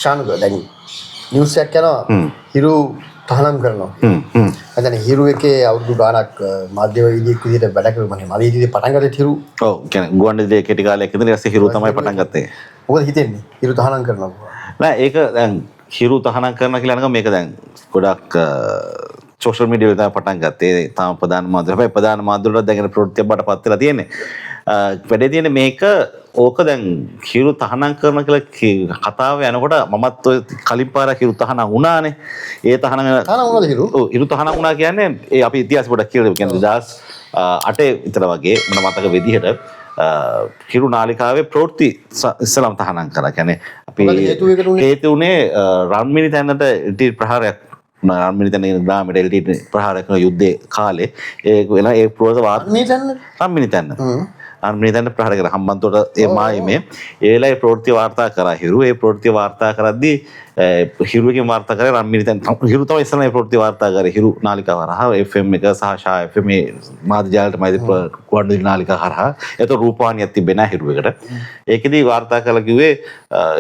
ශානුක දැන් නිවුස් එකක් යනවා හිරු තහනම් කරනවා. එතන හිරු එකේ අවුරුදු ගාණක් මාධ්‍යවේදියෙක් විදිහට වැඩ කරුවා නේ. මාධ්‍යවේදියෙක් පටන් ගත්තේ හිරු. ඔව් කියන්නේ ගුවන්විදුලියේ කෙටි කාලයක් ඉඳන් ඊට පස්සේ හිරු තමයි පටන් ගත්තේ. මොකද හිතෙන්නේ? හිරු තහනම් කරනවා. නෑ ඒක දැන් හිරු තහනම් කරනවා කියලා නේද මේක දැන් ගොඩක් සෝෂල් මීඩියා වල පටන් ගත්තේ. තාම ප්‍රධාන මාධ්‍ය හැබැයි ප්‍රධාන මාධ්‍ය වල දැන් ප්‍රවෘත්තියක් බාටපත් වෙලා තියෙන්නේ. වැඩේ තියෙන්නේ මේක ඕක දැන් හිරු තහනම් කරන කියලා කතාව යනකොට මමත් ඔය කලින් පාරක් හිරු තහනම් වුණානේ. ඒ තහනම් වුණාද හිරු? ඔව් හිරු තහනම් වුණා කියන්නේ ඒ අපි ඉතිහාසෙ පොඩක් කියලා කියන්නේ 2008 විතර වගේ මම මතක විදිහට හිරු නාලිකාවේ ප්‍රවෘත්ති ඉස්සලම් තහනම් කරා. කියන්නේ අපි හේතු උනේ රන්මිණි තැන්නට ඉටි ප්‍රහාරයක් රන්මිණි තැන්න ග්‍රාමයට ඉටි ප්‍රහාරයක් කරන යුද්ධයේ කාලේ ඒ වෙන ඒ ප්‍රවෘත්ති රන්මිණි තැන්න රන්මිණි තැන්න ප්‍රහාර කරා හම්බන්තොට ඒ මායිමේ ඒ වෙලාවේ ප්‍රවෘත්ති වාර්තා කරා හිරු. ඒ ප්‍රවෘත්ති වාර්තා කරද්දී හිරුවකින් වාර්තා කරේ රන්මිණි තැන්න හිරු තමයි ඉස්සෙල්ලා ඒ ප්‍රවෘත්ති වාර්තා කරේ හිරු නාලිකාව හරහා FM එක සහ ෂා FM මේ මාධ්‍ය ජාලයටමයි ගුවන්විදුලි නාලිකාව හරහා. ඒතර රූපවාහිනියක් තිබෙන්නේ නැහැ හිරුවකට. ඒකෙදී වාර්තා කළා කිව්වේ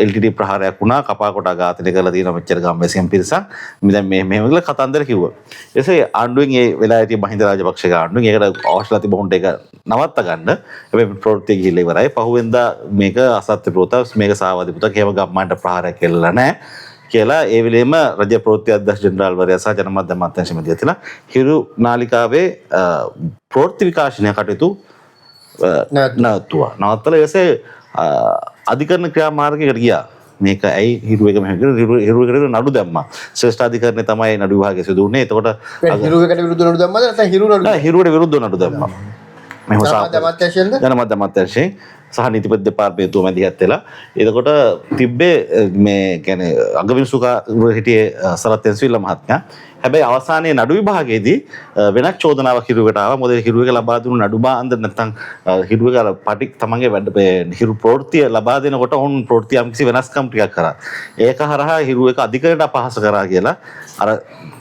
LTT ප්‍රහාරයක් වුණා කපා කොටා ඝාතනය කරලා තියෙන මෙච්චර ගම්වැසියන් පිරිසක්. දැන් මෙහෙම කියලා කතන්දර කිව්වා. එසේ ආණ්ඩුවෙන් ඒ වෙලාවේ තිය මහින්ද රාජපක්ෂගේ ආණ්ඩුවෙන් ඒකට අවශ්‍යලා තිබුණට ඒක නවත්ත ගන්න. හැබැයි ප්‍රවෘත්ති ගිහිල්ලා ඉවරයි. පහුවෙන්දා මේක අසත්‍ය ප්‍රවෘත්ති මේක සාවාදී පුතක් එහෙම ගම්මානට ප්‍රහාරයක් කෙල්ලලා නැහැ. කියලා ඒ වෙලෙම රජ ප්‍රවෘත්ති අධ්‍යක්ෂ ජෙනරාල්වරයා සහ ජනමාධ්‍ය අමාත්‍යාංශ මැදිහත්ලා හිරු නාලිකාවේ ප්‍රවෘත්ති විකාශනය කටයුතු නවත්තුවා. නවත්තලා ඊටසේ අධිකරණ ක්‍රියාමාර්ගයකට ගියා. මේක ඇයි හිරුවක මෙහෙම කරලා හිරුවකට නඩු දැම්මා. ශ්‍රේෂ්ඨ අධිකරණය තමයි නඩු විභාගය සිදු වුණේ. එතකොට හිරුවකට විරුද්ධ නඩු දැම්මද නැත්නම් හිරුවට විරුද්ධව නඩු දැම්මා. මෙහෙම ජනමාධ්‍ය අමාත්‍යාංශයෙන් සහ නීතිපති දෙපාර්තමේන්තුව මැදිහත් වෙලා එතකොට තිබ්බේ මේ කියන්නේ අගවිනිසුකා හිටියේ සරත් එන්සිල්ලා මහත්මයා. හැබැයි අවසානයේ නඩු විභාගයේදී වෙනත් චෝදනාවක් හිරුවකට ආවා. මොකද හිරුවක ලබා දුන්නු නඩු බාන්ද නැත්නම් හිරුවක පටි තමන්ගේ වැඩ හිරු ප්‍රවෘත්තිය ලබා දෙනකොට ඔවුන් ප්‍රවෘත්තිය යම්කිසි වෙනස්කම් ටිකක් කරා. ඒක හරහා හිරුවක අධිකරණයට අපහාස කරා කියලා අර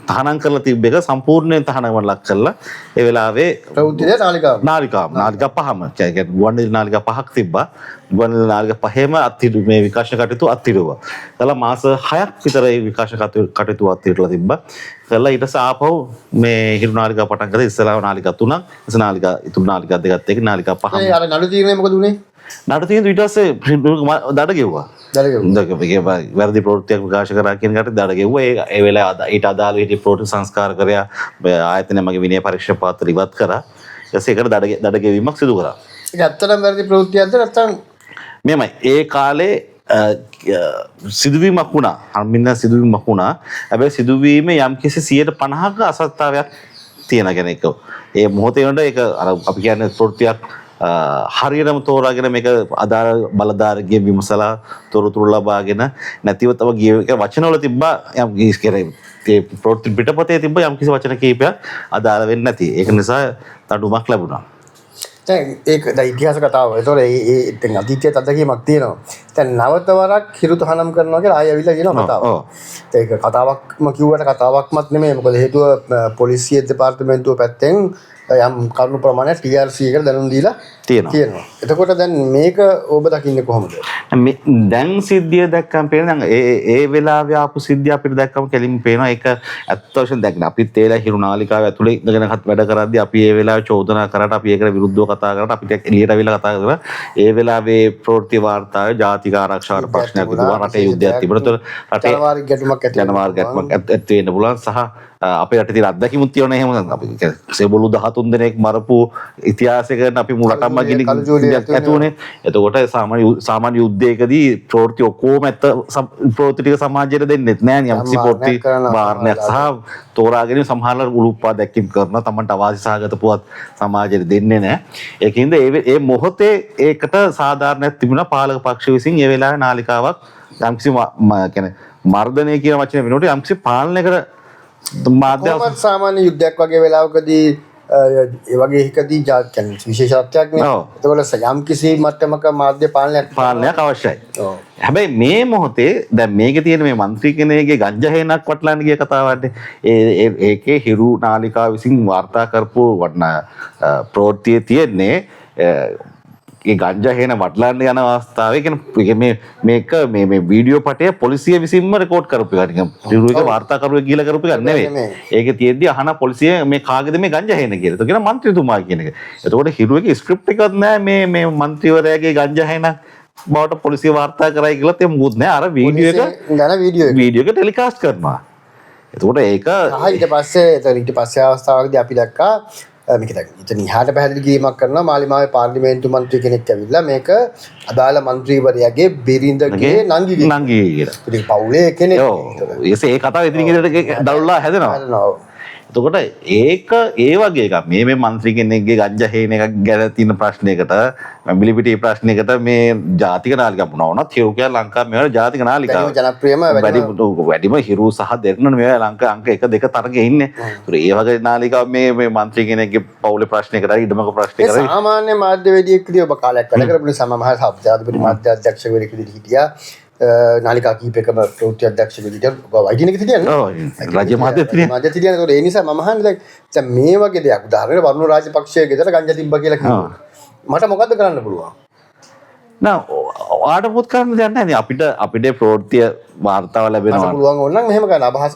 තහනම් කරලා තිබ්බ එක සම්පූර්ණයෙන් තහනමට ලක් කරලා ඒ වෙලාවේ ප්‍රවෘත්තියේ නාලිකා පහම කියන්නේ ගුවන්විදුලි නාලිකා පහක් තිබ්බා. ගුවන්විදුලි නාලිකා පහේම අත්හිටු මේ විකාශන කටයුතු අත්හිටුවා. කළා මාස 6ක් විතර ඒ විකාශන කටයුතු අත්හිටලා තිබ්බා. කළා ඊට පස්සේ ආපහු මේ හිරු නාලිකා පටන් ගත්තා. ඉස්සෙල්ලාම නාලිකා 3ක්, ඊට නාලිකා ඉතුරු නාලිකා දෙකත් එක්ක නාලිකා පහම. ඒ අර නඩු තීරණය මොකද උනේ? නඩු තීරණය ඊට පස්සේ දඩ ගෙව්වා. වැරදි ප්‍රවෘත්තියක් විකාශ කරා කියන එකට දඩ ගෙව්වා. ඒ වෙලාවේ ඊට අදාළ හිටි ප්‍රවෘත්ති සංස්කාරකරයා ආයතනය මගේ විනය පරීක්ෂා පත්‍ර ඉවත් කරා. ඊට ඒකට දඩ ගෙවීමක් සිදු කරා. ඒක ඇත්තටම වැරදි ප්‍රවෘත්තියක්ද නැත්නම් මෙහෙමයි ඒ කාලේ සිදුවීමක් වුණා. අමින්න සිදුවීමක් වුණා. හැබැයි සිදුවීමේ යම්කිසි 50%ක අසත්‍යතාවයක් තියෙන කෙනෙක්. ඒ මොහොතේ වෙනකොට ඒක අර අපි කියන්නේ ප්‍රවෘත්තියක් හරියටම තෝරාගෙන මේක අදාළ බලධාරකගේ විමසලා තොරතුරු ලබාගෙන නැතිව තව ගිය වචනවල තිබ්බා යම් කිසි ඒ ප්‍රවෘත්ති පිටපතේ තිබ්බ යම් කිසි වචන කීපයක් අදාළ වෙන්නේ නැති. ඒක නිසා තඩුමක් ලැබුණා. දැන් ඒක ඉතිහාස කතාව. ඒතකොට ඒ දැන් අතීතයේ අත්දැකීමක් තියෙනවා. දැන් නැවත වරක් හිරු තහනම් කරනවා කියලා ආයෙ අවිලා කියනවා කතාව. ඒක කතාවක්ම කිව්වට කතාවක්මත් නෙමෙයි. මොකද හේතුව පොලිසිය දෙපාර්තමේන්තුව පැත්තෙන් යම් කරුණු ප්‍රමාණයක් TRC එකට දැනුම් දීලා තියෙනවා. එතකොට දැන් මේක ඔබ දකින්නේ කොහොමද? දැන් සිද්ධිය දැක්කම පේන දැන් ඒ වෙලාවේ ආපු සිද්ධිය අපිට දැක්කම කෙලින්ම පේනවා. ඒක ඇත්ත වශයෙන් දැක්කම අපිත් ඒලා හිරු නාලිකාව ඇතුලේ ඉඳගෙන වැඩ කරද්දී අපි ඒ වෙලාවේ චෝදනා කරාට අපි ඒකට විරුද්ධව කතා කරාට අපිට එළියට අවිලා කතා කරා. ඒ වෙලාවේ ප්‍රවෘත්ති වාර්තාවේ ජාතික ආරක්ෂාවට ප්‍රශ්නයක් තිබුණා. රටේ යුද්ධයක් තිබුණා. රටේ ජනවාර්ග ගැටුමක් ඇති වෙන්න පුළුවන් සහ අපේ රටේ තියෙන අත්දැකීමුත් තියෙනවා. එහෙම අපි සෙබළු 13 දෙනෙක් මරපු ඉතිහාසයකට අපි මුලටම ගිනි ඇති උනේ. එතකොට සාමාන්‍ය යුද්ධයකදී ප්‍රවෘත්ති ඔක්කොම ඇත්ත ප්‍රවෘත්ති ටික සමාජයට දෙන්නෙත් නෑ නේ. යම්කිසි ප්‍රවෘත්ති වාරණයක් සහ තෝරාගෙන සමහරවල් උලුප්පා දැක්කීම් කරනවා. Tamanට අවාසි සහගත පුවත් සමාජයට දෙන්නේ නෑ. ඒකින්ද ඒ මොහොතේ ඒකට සාධාරණයක් තිබුණා පාලක පක්ෂ විසින් ඒ වෙලාවේ නාලිකාවක් යම්කිසි කියන්නේ මර්ධනය කියන වචනේ වෙනකොට යම්කිසි පාලනයකට මාධ්‍ය සාමාන්‍ය යුද්ධයක් වගේ වෙලාවකදී ඒ වගේ එකදී කියන්නේ විශේෂත්වයක් නේ. ඒකවල යම් කිසි මට්ටමක මාධ්‍ය පාලනයක් අවශ්‍යයි. හැබැයි මේ මොහොතේ දැන් මේකේ තියෙන මේ മന്ത്രി කෙනෙක්ගේ ගංජා හේනක් වටලන්න ගිය කතාවන්නේ ඒකේ හිරු නාලිකාව විසින් වාර්තා කරපු වටන ප්‍රවෘත්තියේ තියෙන්නේ ඒ ගංජා හේන වටලන්න යන අවස්ථාවේ කියන්නේ මේක මේ වීඩියෝ පටය පොලිසිය විසින්ම රෙකෝඩ් කරපු එක නිකන් රිරුවක වාර්තාකරුවෙක් ගිහලා කරපු එකක් නෙවෙයි. ඒකේ තියෙද්දි අහන පොලිසිය මේ කාගේද මේ ගංජා හේන කියලා. ඒක කියන മന്ത്രിතුමා කියන එක. එතකොට හිරුවකේ ස්ක්‍රිප්ට් එකක් නැහැ මේ മന്ത്രിවරයාගේ ගංජා හේන බවට පොලිසිය වාර්තා කරයි කියලා තේ මොකුත් නැහැ. අර වීඩියෝ එක ටෙලිකාස්ට් කරනවා. එතකොට ඒක ඊට පස්සේ අවස්ථාවකදී අපි දැක්කා මේක ඉතින් ඉහාට පැහැදිලි කිරීමක් කරනවා මාලිමාවේ පාර්ලිමේන්තු මන්ත්‍රී කෙනෙක් ඇවිල්ලා මේක අදාළ මන්ත්‍රීවරයාගේ බිරිඳගේ නංගි කියලා. ඉතින් පවුලේ කෙනෙක්. ඔව්. ඒ කතාව ඉදින් ඉදිරියට දරුල්ලා හැදෙනවා. එතකොට ඒක ඒ වගේ එකක් මේ මන්ත්‍රී කෙනෙක්ගේ ගංජා හේන එකක් ගැන තියෙන ප්‍රශ්නයකට මිලිපිටි ප්‍රශ්නයකට මේ ජාතික නාලිකාවක් වුණා හිරු ලංකාවේ මේවල ජාතික නාලිකාව ජනප්‍රියම වැඩිම හිරු සහ දෙරණ මේවා ලංකාවේ අංක 1 2 තරගේ ඉන්නේ. ඒතර ඒ වගේ නාලිකාව මේ මන්ත්‍රී කෙනෙක්ගේ පවුලේ ප්‍රශ්නයකට ඉදමක ප්‍රශ්නයකට සාමාන්‍ය මාධ්‍යවේදියෙක් විදිහට ඔබ කාලයක් වැඩ කරපු නිසා මම ජනාධිපති මාධ්‍ය අධ්‍යක්ෂකවරයෙක් විදිහට හිටියා. නාලිකා කීපයකම ප්‍රවෘත්ති අධ්‍යක්ෂක විදිහට වයිදිනක හිටියනේ. ඔව් රාජ්‍ය මාධ්‍යත්‍රිය. මාධ්‍යත්‍රියනේ. ඒතකොට ඒ නිසා මම අහන්නේ දැන් මේ වගේ දෙයක් උදාහරණයක් වරුණ රාජපක්ෂයේ ගෙදර ගංජා තිබ්බා කියලා කිව්වා. මට මොකද්ද කරන්න පුළුවන්? ඔයාට පුත් කරන්න දෙයක් නැහැ. අපිට ප්‍රවෘත්ති වාර්තාව ලැබෙනවා. පුළුවන් ඕන නම් මෙහෙම කරන්න අපහාස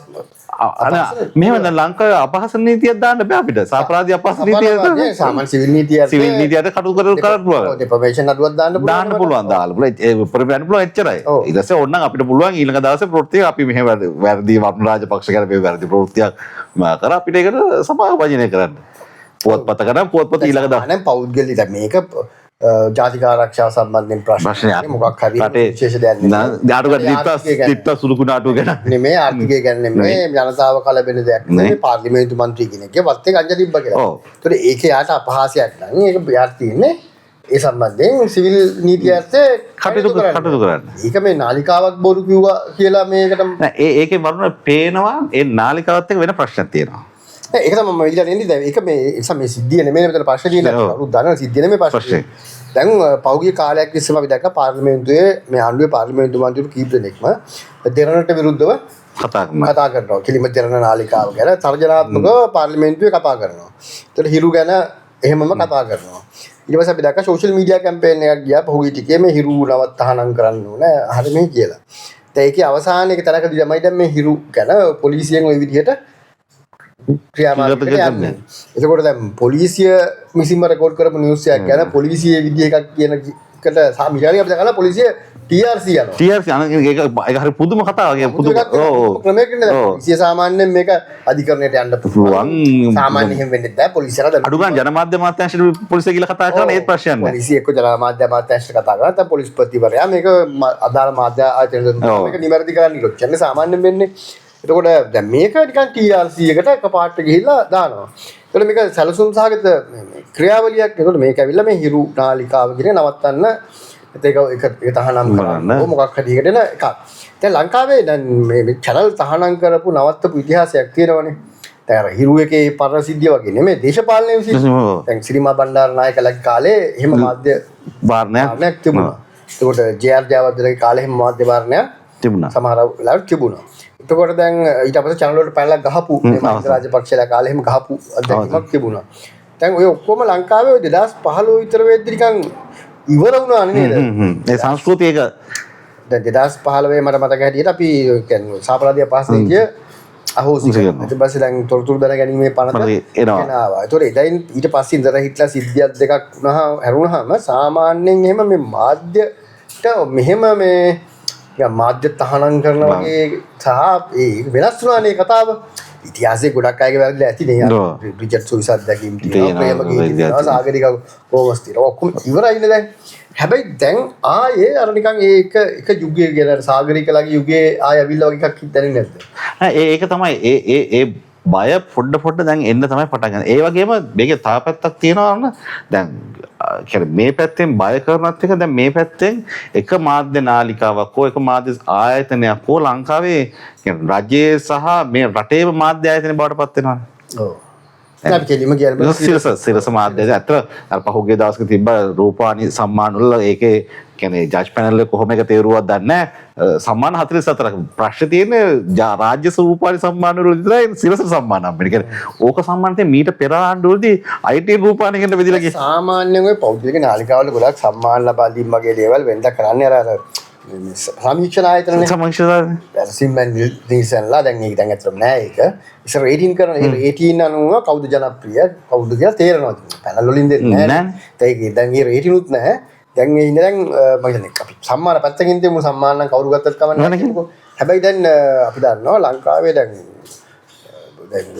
මෙහෙම ලංකාවේ අපහාස නීතියක් දාන්න බෑ අපිට. සාපරාධී අපහාස නීතිය සාමාන්‍ය සිවිල් නීතියට කටයුතු කරන්න පුළුවන්. ඩිෆර්මේෂන් අඩුවක් දාන්න පුළුවන් දාලා පුළුවන්. ඒ උපරිම පුළුවන් එච්චරයි. ඊට පස්සේ ඕනනම් අපිට පුළුවන් ඊළඟ දවසේ ප්‍රවෘත්ති අපි මෙහෙම වැරදි වරුණ රාජපක්ෂ ගැන මේ වැරදි ප්‍රවෘත්තියක් කර අපිට ඒකට සමාවචනය කරන්න. පුවත්පත කරා පුවත්පත ඊළඟ දවසේ පෞද්ගලික මේක ජාතික ආරක්ෂාව සම්බන්ධයෙන් ප්‍රශ්නයක් මොකක් හරි විශේෂ දෙයක් නෙමෙයි. දිත්ත සුළුකු නාටුව ගැන නෙමෙයි ආර්ථිකය ගැන නෙමෙයි ජනතාව කලබෙන දෙයක් නෙමෙයි පාර්ලිමේන්තු මන්ත්‍රී කෙනෙක්ගේ වත්තේ ගංජා තිබ්බා කියලා. ඒතකොට ඒකේ යාට අපහාසයක් නම් ඒක යාට තියෙන්නේ ඒ සම්බන්ධයෙන් සිවිල් නීතියත් කටයුතු කරන්න. ඒක මේ නාලිකාවක් බොරු කිව්වා කියලා මේකට ඒකේ වරුණ පේනවා ඒ නාලිකාවත් එක්ක වෙන ප්‍රශ්නයක් තියෙනවා. ඒක තමයි මම ඉල්ලන්නේ ඉන්නේ. දැන් ඒක මේ සිද්ධිය නෙමෙයි මෙතන ප්‍රශ්නේ තියෙන්නේ. කවුරුත් දන්නා සිද්ධිය නෙමෙයි ප්‍රශ්නේ. දැන් පෞද්ගලික කාලයක් ඉස්සෙම අපි දැක්කා පාර්ලිමේන්තුවේ මේ ආණ්ඩුවේ පාර්ලිමේන්තු මන්ත්‍රීවරු කීප දෙනෙක්ම දෙරණට විරුද්ධව කතා කරනවා. කිලිම දෙරණ නාලිකාව ගැන තර්ජනාත්මකව පාර්ලිමේන්තුවේ කතා කරනවා. ඒතර හිරු ගැන එහෙමම කතා කරනවා. ඊට පස්සේ අපි දැක්කා සෝෂල් මීඩියා කැම්පේන් එකක් ගියා පහුගිය ටිකේ මේ හිරු නවත් තහනම් කරන්න ඕනේ. හරි මේ කියලා. දැන් ඒකේ අවසානයේ තැනකදී තමයි දැන් මේ හිරු ගැන පොලිසියෙන් ওই විදිහට ක්‍රියාමාර්ග යන්නේ. එතකොට දැන් පොලිසිය විසින්ම රෙකෝඩ් කරපු නිවුස් එකක් ගැන පොලිසියේ විදිහ එකක් කියන එකට සාමිචාරිය අපිට කරලා පොලිසිය TRC යනවා. TRC ඒක හරි පුදුම කතාවක්. පුදුම ක්‍රමයකින් පොලිසිය සාමාන්‍යයෙන් මේක අධිකරණයට යන්න පුළුවන්. සාමාන්‍යයෙන් එහෙම වෙන්නේ නැහැ. පොලිසියට අඩු ගන්න ජනමාධ්‍ය අමාත්‍යාංශයට පොලිසිය කියලා කතා කරන ඒත් ප්‍රශ්නයක් නැහැ. පොලිසිය එක්ක ජනමාධ්‍ය අමාත්‍යාංශයට කතා කරා නැත්නම් පොලිස්පතිවරයා මේක අදාළ මාධ්‍ය ආයතන මේක නිවැරදි කරන්න ඉලක්කන්නේ සාමාන්‍යයෙන් වෙන්නේ. එතකොට දැන් මේක නිකන් TRC එකට එකපාරට ගිහිල්ලා දානවා. එතකොට මේක සැලසුම් සහගත ක්‍රියාවලියක්. එතකොට මේක ඇවිල්ලා මේ හිරු නාලිකාව කියන නවත්තන්න ඒක තහනම් කරන්න මොකක් හරි එකට එන එකක්. දැන් ලංකාවේ දැන් මේ channel තහනම් කරපු නවත්තපු ඉතිහාසයක් තියෙනවනේ. දැන් හිරු එකේ පරසිද්ධිය වගේ නෙමෙයි දේශපාලනයේ විශේෂ. දැන් ශ්‍රීමා බණ්ඩාරනායකලගේ කාලේ එහෙම මාධ්‍ය වාරණයක් තිබුණා. එතකොට ජේ.ආර්. ජයවර්ධනගේ කාලේ එහෙම මාධ්‍ය වාරණයක් තිබුණා. සමහර වෙලාවට තිබුණා. එතකොට දැන් ඊට පස්සේ channel වලට පැනලා ගහපු මේ මහින්ද රාජපක්ෂලා කාලේ එහෙම ගහපු අත්දැකීමක් තිබුණා. දැන් ඔය ඔක්කොම ලංකාවේ 2015 විතර වෙද්දි නිකන් ඉවර වුණානේ නේද? ඒ සංස්කෘතිය එක දැන් 2015 මට මතක හැටියට අපි කියන්නේ සාපරාධිය පස්සේ කිය අහෝසි කරනවා. ඊට පස්සේ දැන් තොරතුරු දැනගැනීමේ පනත එනවා. ඒතකොට එදයින් ඊට පස්සේ ඉඳලා හිටලා සිද්ධියක් දෙකක් වුණා හැරුණාම සාමාන්‍යයෙන් එහෙම මේ මාධ්‍යට මෙහෙම මේ මාධ්‍ය තහනම් කරන වගේ සහ ඒ වෙනස් වුණානේ කතාව. ඉතිහාසයේ ගොඩක් අයගේ වැරදිලා ඇති නේ. රිචඩ් සොයිස් අත්දැකීම් තියෙනවා. ප්‍රේමගීත තියෙනවා. සාගරික කොමස් තියෙනවා. ඔක්කොම ඉවරයිනේ දැන්. හැබැයි දැන් ආයේ අර නිකන් ඒක යුගයේ ගැන සාගරිකලාගේ යුගයේ ආය ඇවිල්ලා වගේ එකක් දැනෙන්නේ නැද්ද? ඒක තමයි ඒ බය පොඩ දැන් එන්න තමයි පටන් ගන්න. ඒ වගේම මේකේ තව පැත්තක් තියෙනවා නේද? දැන් කියන්නේ මේ පැත්තෙන් බය කරනත් එක දැන් මේ පැත්තෙන් එක මාධ්‍ය නාලිකාවක් හෝ එක මාධ්‍ය ආයතනයක් හෝ ලංකාවේ රජයේ සහ මේ රටේම මාධ්‍ය ආයතන බවට පත් වෙනවා. ඔව්. අපි කෙලිම කියන්න සිරස මාධ්‍යය ඇතර පහුගේ දවස්ක තිබ්බ රූපානි සම්මානුල්ල ඒකේ කියන්නේ ජජ් පැනල් එක කොහොම එක තේරුවක් දන්නේ නැහැ. සම්මාන 44ක් ප්‍රශ්න තියෙන්නේ රාජ්‍ය රූපානි සම්මාන වල විතරයි සිරස සම්මාන හම්බෙන්නේ. කියන්නේ ඕක සම්මානතේ මීට පෙර ආණ්ඩුවේදී IT රූපානි කියන බෙදලා ගියේ. සාමාන්‍යයෙන් ඔය පෞද්ගලික නාලිකාවල ගොඩක් සම්මාන ලබා දීම වගේ දේවල් වෙනද කරන්නේ අර සමීක්ෂණ ආයතනනේ. සමීක්ෂණ සිම්මන් නිල්සන්ලා දැන් ඒක දැන් අතරම නෑ ඒක. ඉතින් රේටින් කරන 18 අනුව කවුද ජනප්‍රිය කවුද කියලා තේරෙනවා. පැනල් වලින් දෙන්නේ නෑ. ඒක දැන් මේ රේටින් උත් නෑ. දැන් මේ ඉඳන් මම කියන්නේ අපි සම්මාන පැත්තකින් තියමු සම්මාන නම් කවුරු ගත්තත් කවන්නේ නැහැ. හැබැයි දැන් අපි දන්නවා ලංකාවේ දැන්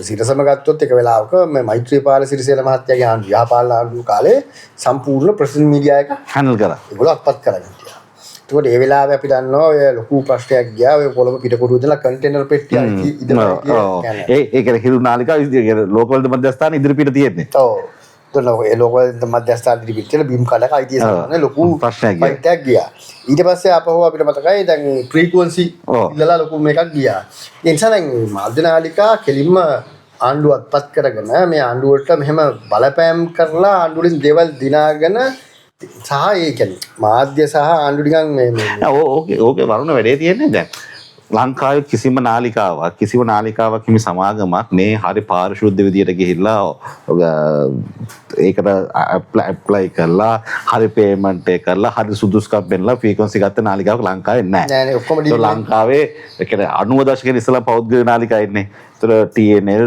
සිරසම ගත්තොත් එක වෙලාවක මේ මෛත්‍රීපාල සිරිසේන මහත්තයාගේ ආණ්ඩු යහපාලන ආණ්ඩුව කාලේ සම්පූර්ණ ප්‍රසිද්ධ මීඩියා එක හැන්ඩල් කරා. ඒගොල්ලෝ අත්පත් කරගෙන හිටියා. ඒකෝට ඒ වෙලාවේ අපි දන්නවා ඔය ලොකු ප්‍රශ්නයක් ගියා ඔය කොළඹ පිටකොටුව ඉඳලා කන්ටේනර් පෙට්ටියක් ඒ කියන්නේ හිරු නාලිකා ලෝකවල මධ්‍යස්ථාන ඉදිරිපිට තියෙන්නේ. ඔව්. ඒ ලෝකවල මධ්‍යස්ථාන ඉදිරිපිට බිම් කඩක අයිතිය සම්බන්ධ ලොකු ප්‍රශ්නයක් ගියා. ඊට පස්සේ ආපහු අපිට මතකයි දැන් ෆ්‍රීකවන්සි ඉල්ලලා ලොකු මේකක් ගියා. ඒ නිසා දැන් මාධ්‍ය නාලිකා කෙලින්ම ආණ්ඩුව අත්පත් කරගෙන මේ ආණ්ඩුවට මෙහෙම බලපෑම් කරලා ආණ්ඩුවලින් දේවල් දිනාගෙන සහ ඒ කියන්නේ මාධ්‍ය සහ ආණ්ඩු නිකන් මේ ඕකේ වරුණ වැඩේ තියෙන්නේ දැන් ලංකාවේ කිසිම නාලිකාවක් හිමි සමාගමක් මේ හරි පාරිශුද්ධ විදියට ගිහිල්ලා ඒකට ඇප්ලයි කරලා හරි පේමන්ට් එක කරලා හරි සුදුසුකම් පෙන්නලා ෆ්‍රීකවන්සි ගත්ත නාලිකාවක් ලංකාවේ නැහැ. නෑ ඔක්කොම ලංකාවේ ඒ කියන්නේ 90 දශකයේ ඉස්සලා පෞද්ගලික නාලිකා ඉන්නේ. ඒතර TNL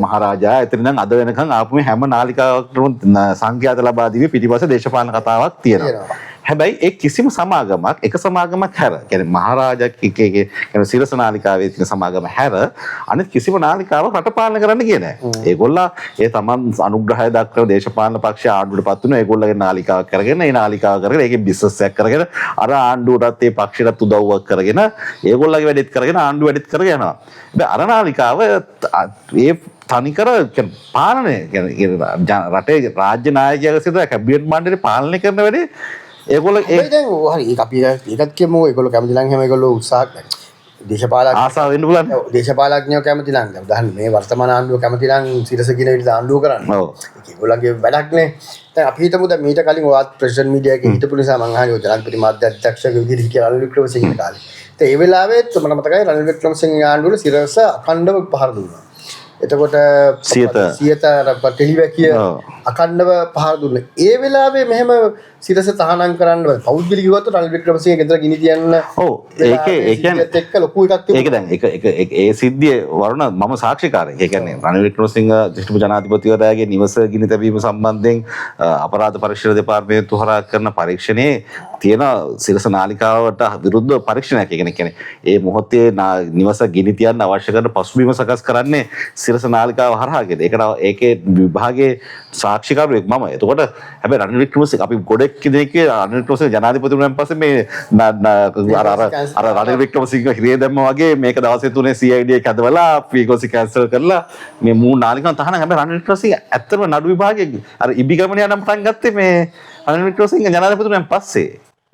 මහරජා එතන ඉඳන් අද වෙනකන් ආපු මේ හැම නාලිකාවකටම සංඛ්‍යාත ලබා දීවි පිටිපස්සේ දේශපාලන කතාවක් තියෙනවා. හැබැයි ඒ කිසිම සමාගමක් එක සමාගමක් හැර කියන්නේ මහරජා කියන්නේ සිරස නාලිකාවේ තියෙන සමාගම හැර අනිත් කිසිම නාලිකාවක් රට පාලනය කරන්න ගියේ නැහැ. ඒගොල්ලා ඒ තමන් අනුග්‍රහය දක්වන දේශපාලන පක්ෂය ආණ්ඩුවටපත් වෙනවා. ඒගොල්ලන්ගේ නාලිකාවක් කරගෙන ඒ නාලිකාව කරගෙන ඒකේ බිස්නස් එකක් කරගෙන අර ආණ්ඩුවටත් ඒ පක්ෂයටත් උදව්වක් කරගෙන ඒගොල්ලන්ගේ වැඩෙත් කරගෙන ආණ්ඩුව වැඩෙත් කරගෙන යනවා. හැබැයි අර නාලිකාව ඒ තනිකර පාලනය කියන්නේ රටේ රාජ්‍ය නායකයෙකුට සිට කැබිනට් මණ්ඩලේ පාලනය කරන වැඩේ ඒගොල්ලෝ දැන් හරි ඒක අපි ඒකත් කියමු ඒගොල්ලෝ කැමති නම් හැම ඒගොල්ලෝ උත්සාහ දේශපාලන ආසාව වෙන්න පුළුවන්. දේශපාලඥයෝ කැමති නම් දැන් මේ වර්තමාන ආණ්ඩුව කැමති නම් සිරස කියන විදිහට ආණ්ඩුව කරන්න. ඔව්. ඒක ඒගොල්ලන්ගේ වැඩක් නේ. දැන් අපි හිතමු දැන් මීට කලින් ඔයත් ප්‍රෙසිඩන්ට් මීඩියා එකේ හිටපු නිසා මං අහන්නේ ජනාධිපති මාධ්‍ය අධ්‍යක්ෂක විදිහට හිටිය රනිල් වික්‍රමසිංහ කාලේ. ඒ වෙලාවෙත් මට මතකයි රනිල් වික්‍රමසිංහ ආණ්ඩුවේ සිරස අඛණ්ඩව පහර දුන්නා. එතකොට සියත ටෙලිවැකිය අඛණ්ඩව පහර දුන්නා. ඒ වෙලාවේ මෙහෙම සිරස තහනම් කරන්න බෑ. පෞද්ගලිකව ගත්තොත් රනිල් වික්‍රමසිංහ ගෙදර ගිනි තියන්න. ඔව් ඒ කියන්නේ එක්ක ලොකු එකක් තිබුණා. ඒක දැන් ඒ සිද්ධියේ වරුණ මම සාක්ෂිකාරයෙක්. ඒ කියන්නේ රනිල් වික්‍රමසිංහ දිස්ත්‍රික්ක ජනාධිපතිවරයාගේ නිවස ගිනි තැබීම සම්බන්ධයෙන් අපරාධ පරීක්ෂණ දෙපාර්තමේන්තුව හරහා කරන පරීක්ෂණයේ තියෙන සිරස නාලිකාවට විරුද්ධ පරීක්ෂණයක්. ඒ කියන්නේ ඒ මොහොතේ නිවස ගිනි තියන්න අවශ්‍ය කරන පසුබිම සකස් කරන්නේ සිරස නාලිකාව හරහාගෙන. ඒකේ විභාගයේ සාක්ෂිකාරයෙක් මම. එතකොට හැබැයි රනිල් වික්‍රමසිංහ අපි ගොඩක් කෙනෙක්ගේ රනිල් වික්‍රමසිංහ ජනාධිපති වුණාන් පස්සේ මේ අර රනිල් වික්‍රමසිංහ හිරේ දැම්ම වගේ මේක දවසේ 3 CID එක හදවලා ෆ්‍රීකවන්සි කැන්සල් කරලා මේ මූ නාලිකාව තහනම්. හැබැයි රනිල් වික්‍රමසිංහ ඇත්තම නඩු විභාගයේ අර ඉබිගමන යන පටන් ගත්තේ මේ රනිල් වික්‍රමසිංහ ජනාධිපති වුණාන් පස්සේ.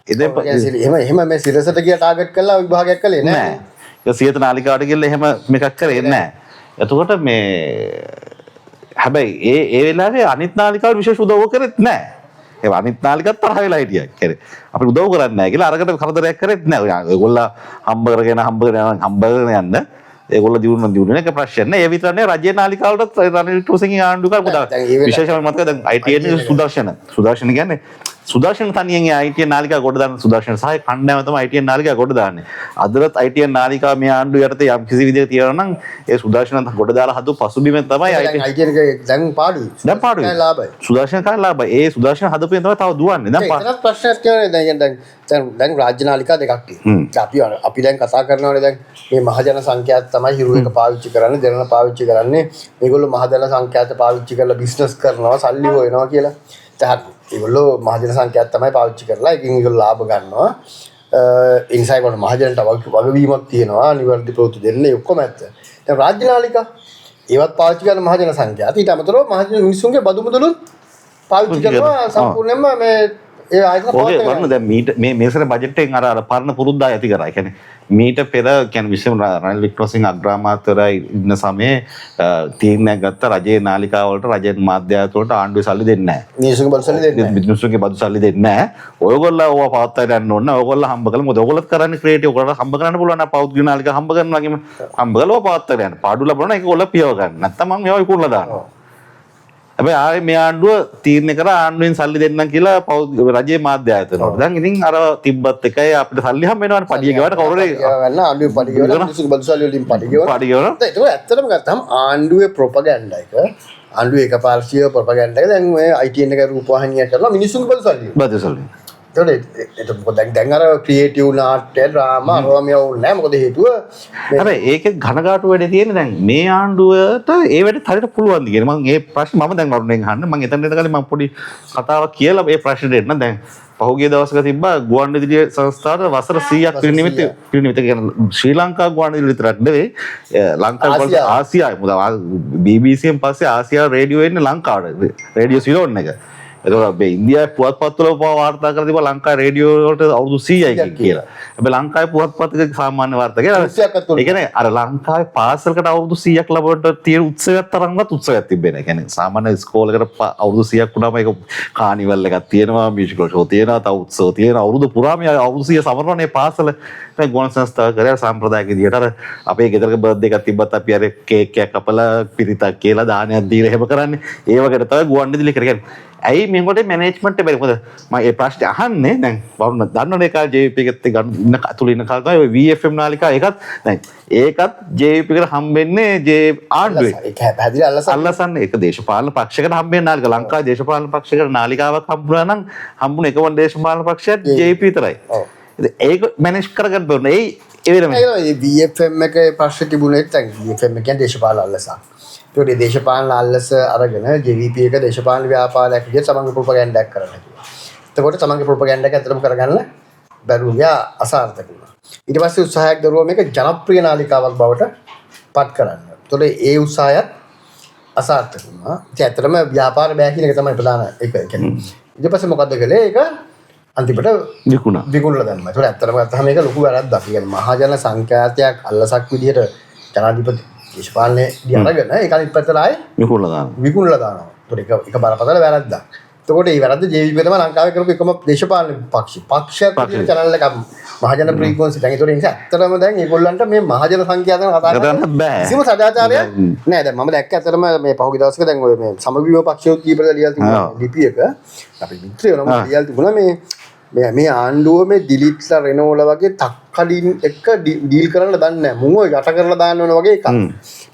එහෙම මේ සිරසට ගියා ටාගට් කරලා විභාගයක් කළේ නෑ. ඒක සියත නාලිකාවට ගිහලා එහෙම මේකක් කරේ නෑ. එතකොට මේ හැබැයි ඒ වෙලාවේ අනිත් නාලිකාවට විශේෂ උදව්ව කරෙත් නෑ. ඒ අනිත් නාලිකාවත් තරහ වෙලා හිටියා. කියන්නේ අපි උදව් කරන්නේ නෑ කියලා අරකට කරදරයක් කරෙත් නෑ. ඒගොල්ලෝ හම්බ කරගෙන යන්න ඒගොල්ලෝ දිනුන එක ප්‍රශ්න නෑ. ඒ විතර නෑ රජයේ නාලිකාවලට රනිල් වික්‍රමසිංහ ආණ්ඩුව කරපුවා. විශේෂයෙන්ම මතක දැන් ITN සුදර්ශන කියන්නේ සුදර්ශන තනියෙන් ITN නාලිකා කොට දාන සුදර්ශන සහ කණ්ඩායම තමයි ITN නාලිකා කොට දාන්නේ. අදවත් ITN නාලිකා මේ ආණ්ඩුව යටතේ යම් කිසි විදිහක තියනවා නම් ඒ සුදර්ශන කොට දාලා හදපු පසුබිමෙන් තමයි ITN එක දැන් පාඩුයි. දැන් ලාභයි. සුදර්ශන කාල ලාභයි. ඒ සුදර්ශන හදපුවෙන් තමයි තව දුවන්නේ. දැන් ප්‍රශ්නයක් කියන්නේ දැන් රාජ්‍ය නාලිකා දෙකක් තියෙනවා. අපි දැන් කතා කරනවානේ දැන් මේ මහජන සංඛ්‍යාත තමයි හිරු එක පාවිච්චි කරන්නේ, දෙරණ පාවිච්චි කරන්නේ. මේගොල්ලෝ මහජන සංඛ්‍යාත පාවිච්චි කරලා බිස්නස් කරනවා, සල්ලි හොයනවා කියලා. ඒගොල්ලෝ මහජන සංඛ්‍යාත තමයි පාවිච්චි කරලා ඒකෙන් ඒගොල්ලෝ ලාභ ගන්නවා. ඒ නිසා ඒගොල්ලෝ මහජනට වගවීමක් තියෙනවා, නිවැරදි ප්‍රවෘත්ති දෙන්න ඔක්කොම ඇත්ත. දැන් රාජ්‍ය නාලිකා ඒවත් පාවිච්චි කරන මහජන සංඛ්‍යාත ඊට අමතරව මහජන මිනිස්සුන්ගේ බදු මුදලුත් පාවිච්චි කරනවා සම්පූර්ණයෙන්ම මේ ඒ ආයතන ඕකේ පවත්වාගෙන වරන දැන් මේ මේසර බජට් එකෙන් අර පරණ පුරුද්දා ඇති කරා. ඒ කියන්නේ මීට පෙර කියන්නේ විශේෂම රනිල් වික්‍රමසිංහ අග්‍රාමාත්‍යවරයා ඉන්න සමයේ තීරණයක් ගත්ත රජයේ නාලිකා වලට රජයේ මාධ්‍ය ආයතන වලට ආණ්ඩුවේ සල්ලි දෙන්නේ නැහැ. මිනිස්සුන්ගේ බදු සල්ලි දෙන්නේ නැහැ. මිනිස්සුන්ගේ බදු සල්ලි දෙන්නේ නැහැ. ඔයගොල්ලෝ ඕවා පවත්වාගෙන යන්න ඕන. ඔයගොල්ලෝ හම්බ කළා. මොකද ඔයගොල්ලෝත් කරන්නේ ක්‍රියේටිව්. ඔයගොල්ලෝ හම්බ කරන්න පුළුවන් නම් පෞද්ගලික නාලිකා හම්බ කරනවා වගේම හම්බ කළා ඕවා පවත්වාගෙන යන්න. පාඩු ලැබුණා ඒක ඔයගොල්ලෝ පියව ගන්න. නැත්තම් මම මේවා විකුණලා දානවා. හැබැයි ආයේ මේ ආණ්ඩුව තීරණය කරා ආණ්ඩුවෙන් සල්ලි දෙන්නම් කියලා රජයේ මාධ්‍ය ආයතන වලට. දැන් ඉතින් අර තිබ්බත් එකයි අපිට සල්ලි හම්බ වෙනවනේ පඩිය ගෙවට කවුරුරේ ගන්න ආණ්ඩුවේ පඩිය ගෙවන මිනිස්සුන්ගේ බදු සල්ලි වලින් පඩිය ගෙවන. ඒක ඇත්තටම ගත්තාම ආණ්ඩුවේ ප්‍රොපගැන්ඩා එක ආණ්ඩුවේ එකපාර්ශ්වීය ප්‍රොපගැන්ඩා එක දැන් ඔය ITN එක රූපවාහිනිය කරලා මිනිස්සුන්ගේ බදු සල්ලි. බදු සල්ලි. ඒක මොකද දැන් අර ක්‍රියේටිව් නාට්‍ය ඩ්‍රාමා රෝමියෝ නෑ මොකද හේතුව හැබැයි ඒකේ ඝනගාටු වැඩේ තියෙන්නේ දැන් මේ ආණ්ඩුවට ඒ වැඩේ හරියට පුළුවන් ද කියන මම ඒ ප්‍රශ්නේ මම දැන් වරුණෙන් අහන්න මම එතන ඉඳලා මම පොඩි කතාවක් කියලා මේ ප්‍රශ්නේ දෙන්න දැන් පහුගිය දවසක තිබ්බා ගුවන්විදුලි සංස්ථාවට වසර 100ක් පිරිනිමිත කියන්නේ ශ්‍රී ලංකා ගුවන්විදුලි විතරක් නෙවෙයි ලංකාව ආසියායි මොකද BBC එකෙන් පස්සේ ආසියා රේඩියෝ එන්නේ ලංකාවට රේඩියෝ සිලෝන් එක. එතකොට මේ ඉන්දියාවේ පුවත්පත්වල වාර්තා කරලා තිබ්බා ලංකාවේ රේඩියෝ වලට අවුරුදු 100යි කියලා. හැබැයි ලංකාවේ පුවත්පතක සාමාන්‍ය වාර්තා කියලා. ඒ කියන්නේ අර ලංකාවේ පාසලකට අවුරුදු 100ක් ලැබුවට තියෙන උත්සවයක් තරම්වත් උත්සවයක් තිබෙන්නේ නැහැ. කියන්නේ සාමාන්‍ය ඉස්කෝලේකට අවුරුදු 100ක් වුණාම ඒක කානිවල් එකක් තියෙනවා, මියුසිකල් ෂෝ තියෙනවා, තව උත්සව තියෙනවා. අවුරුදු පුරාම අවුරුදු 100 සමරනනේ පාසල. දැන් ගුවන් සංස්ථාව කරේ සාම්ප්‍රදායික විදියට අර අපේ ගෙදරක බර්ත්ඩේ එකක් තිබ්බත් අපි අර කේක් එකක් කපලා පිරිතක් කියලා දානයක් දීලා එහෙම කරන්නේ. ඒ වගේට තමයි ගුවන්විදුලි කරන්නේ. ඇයි මේකට මැනේජ්මන්ට් එක බැරි මොකද මම ඒ ප්‍රශ්නේ අහන්නේ දැන් වරුණ දන්නවනේ කාලේ JVP එකත් එක්ක ඉන්න අතුළු ඉන්න කාලේ තමයි ඔය VFM නාලිකා ඒකත් දැන් ඒකත් JVP එකට හම්බෙන්නේ ආණ්ඩුවේ ඒක පැහැදිලි අල්ලසන්නේ ඒක දේශපාලන පක්ෂයකට හම්බෙන්නේ නාලිකා ලංකාවේ දේශපාලන පක්ෂයකට නාලිකාවක් හම්බුනා නම් හම්බුන එකම දේශපාලන පක්ෂයත් JVP විතරයි. ඒක මැනේජ් කරගන්න බෑ. ඒ වෙනම ඒ VFM එකේ ප්‍රශ්න තිබුණේ දැන් VFM එක කියන්නේ දේශපාලන අල්ලසක්. ඒකේ දේශපාලන අල්ලස අරගෙන JVP එක දේශපාලන ව්‍යාපාරයක් විදිහට තමන්ගේ ප්‍රොපගැන්ඩාවක් කරන්න කිව්වා. එතකොට තමන්ගේ ප්‍රොපගැන්ඩා එක ඇත්තටම කරගන්න බැරුව ගියා අසාර්ථක වුණා. ඊට පස්සේ උත්සාහයක් දරුවා මේක ජනප්‍රිය නාලිකාවක් බවට පත් කරන්න. එතකොට ඒ උත්සාහයත් අසාර්ථක වුණා. ඉතින් ඇත්තටම ව්‍යාපාර බෑ කියන එක තමයි ප්‍රධාන එක කියන්නේ. ඊට පස්සේ මොකද්ද කළේ? ඒක අන්තිමට විකුණලා දැම්මා. ඒතකොට ඇත්තටම ගත්තාම මේක ලොකු වැරද්දක්. කියන්නේ මහජන සංඛ්‍යාතයක් අල්ලසක් විදිහට ජනාධිපති දේශපාලනේ අරගෙන ඒක අනිත් පැත්තට ආයේ විකුණලා දානවා. ඒතකොට ඒක බරපතල වැරද්දක්. එතකොට මේ වැරද්ද JVP තමයි ලංකාවේ කරපු එකම දේශපාලන පක්ෂයක් විදිහට channel එකක් මහජන ෆ්‍රීකවන්සි දැන් ඒතකොට ඒක ඇත්තටම දැන් ඒගොල්ලන්ට මේ මහජන සංඛ්‍යාතන කතා කරන්න බෑ. කිසිම සදාචාරයක් නෑ. දැන් මම දැක්ක ඇත්තටම මේ පහුගිය දවස්වක දැන් ඔය මේ සමගිව පක්ෂයෝ කීපද ලියලා තිබුණා ලිපි එක. අපි මිත්‍රයෝ නම් ලියලා තිබුණා මේ ආණ්ඩුව මේ දිලිත්ලා රෙනෝලා වගේ තක්කඩින් එක ඩීල් කරන්න දන්නේ නැහැ. මුං ඔය යට කරලා දාන්න ඕන වගේ එකක්.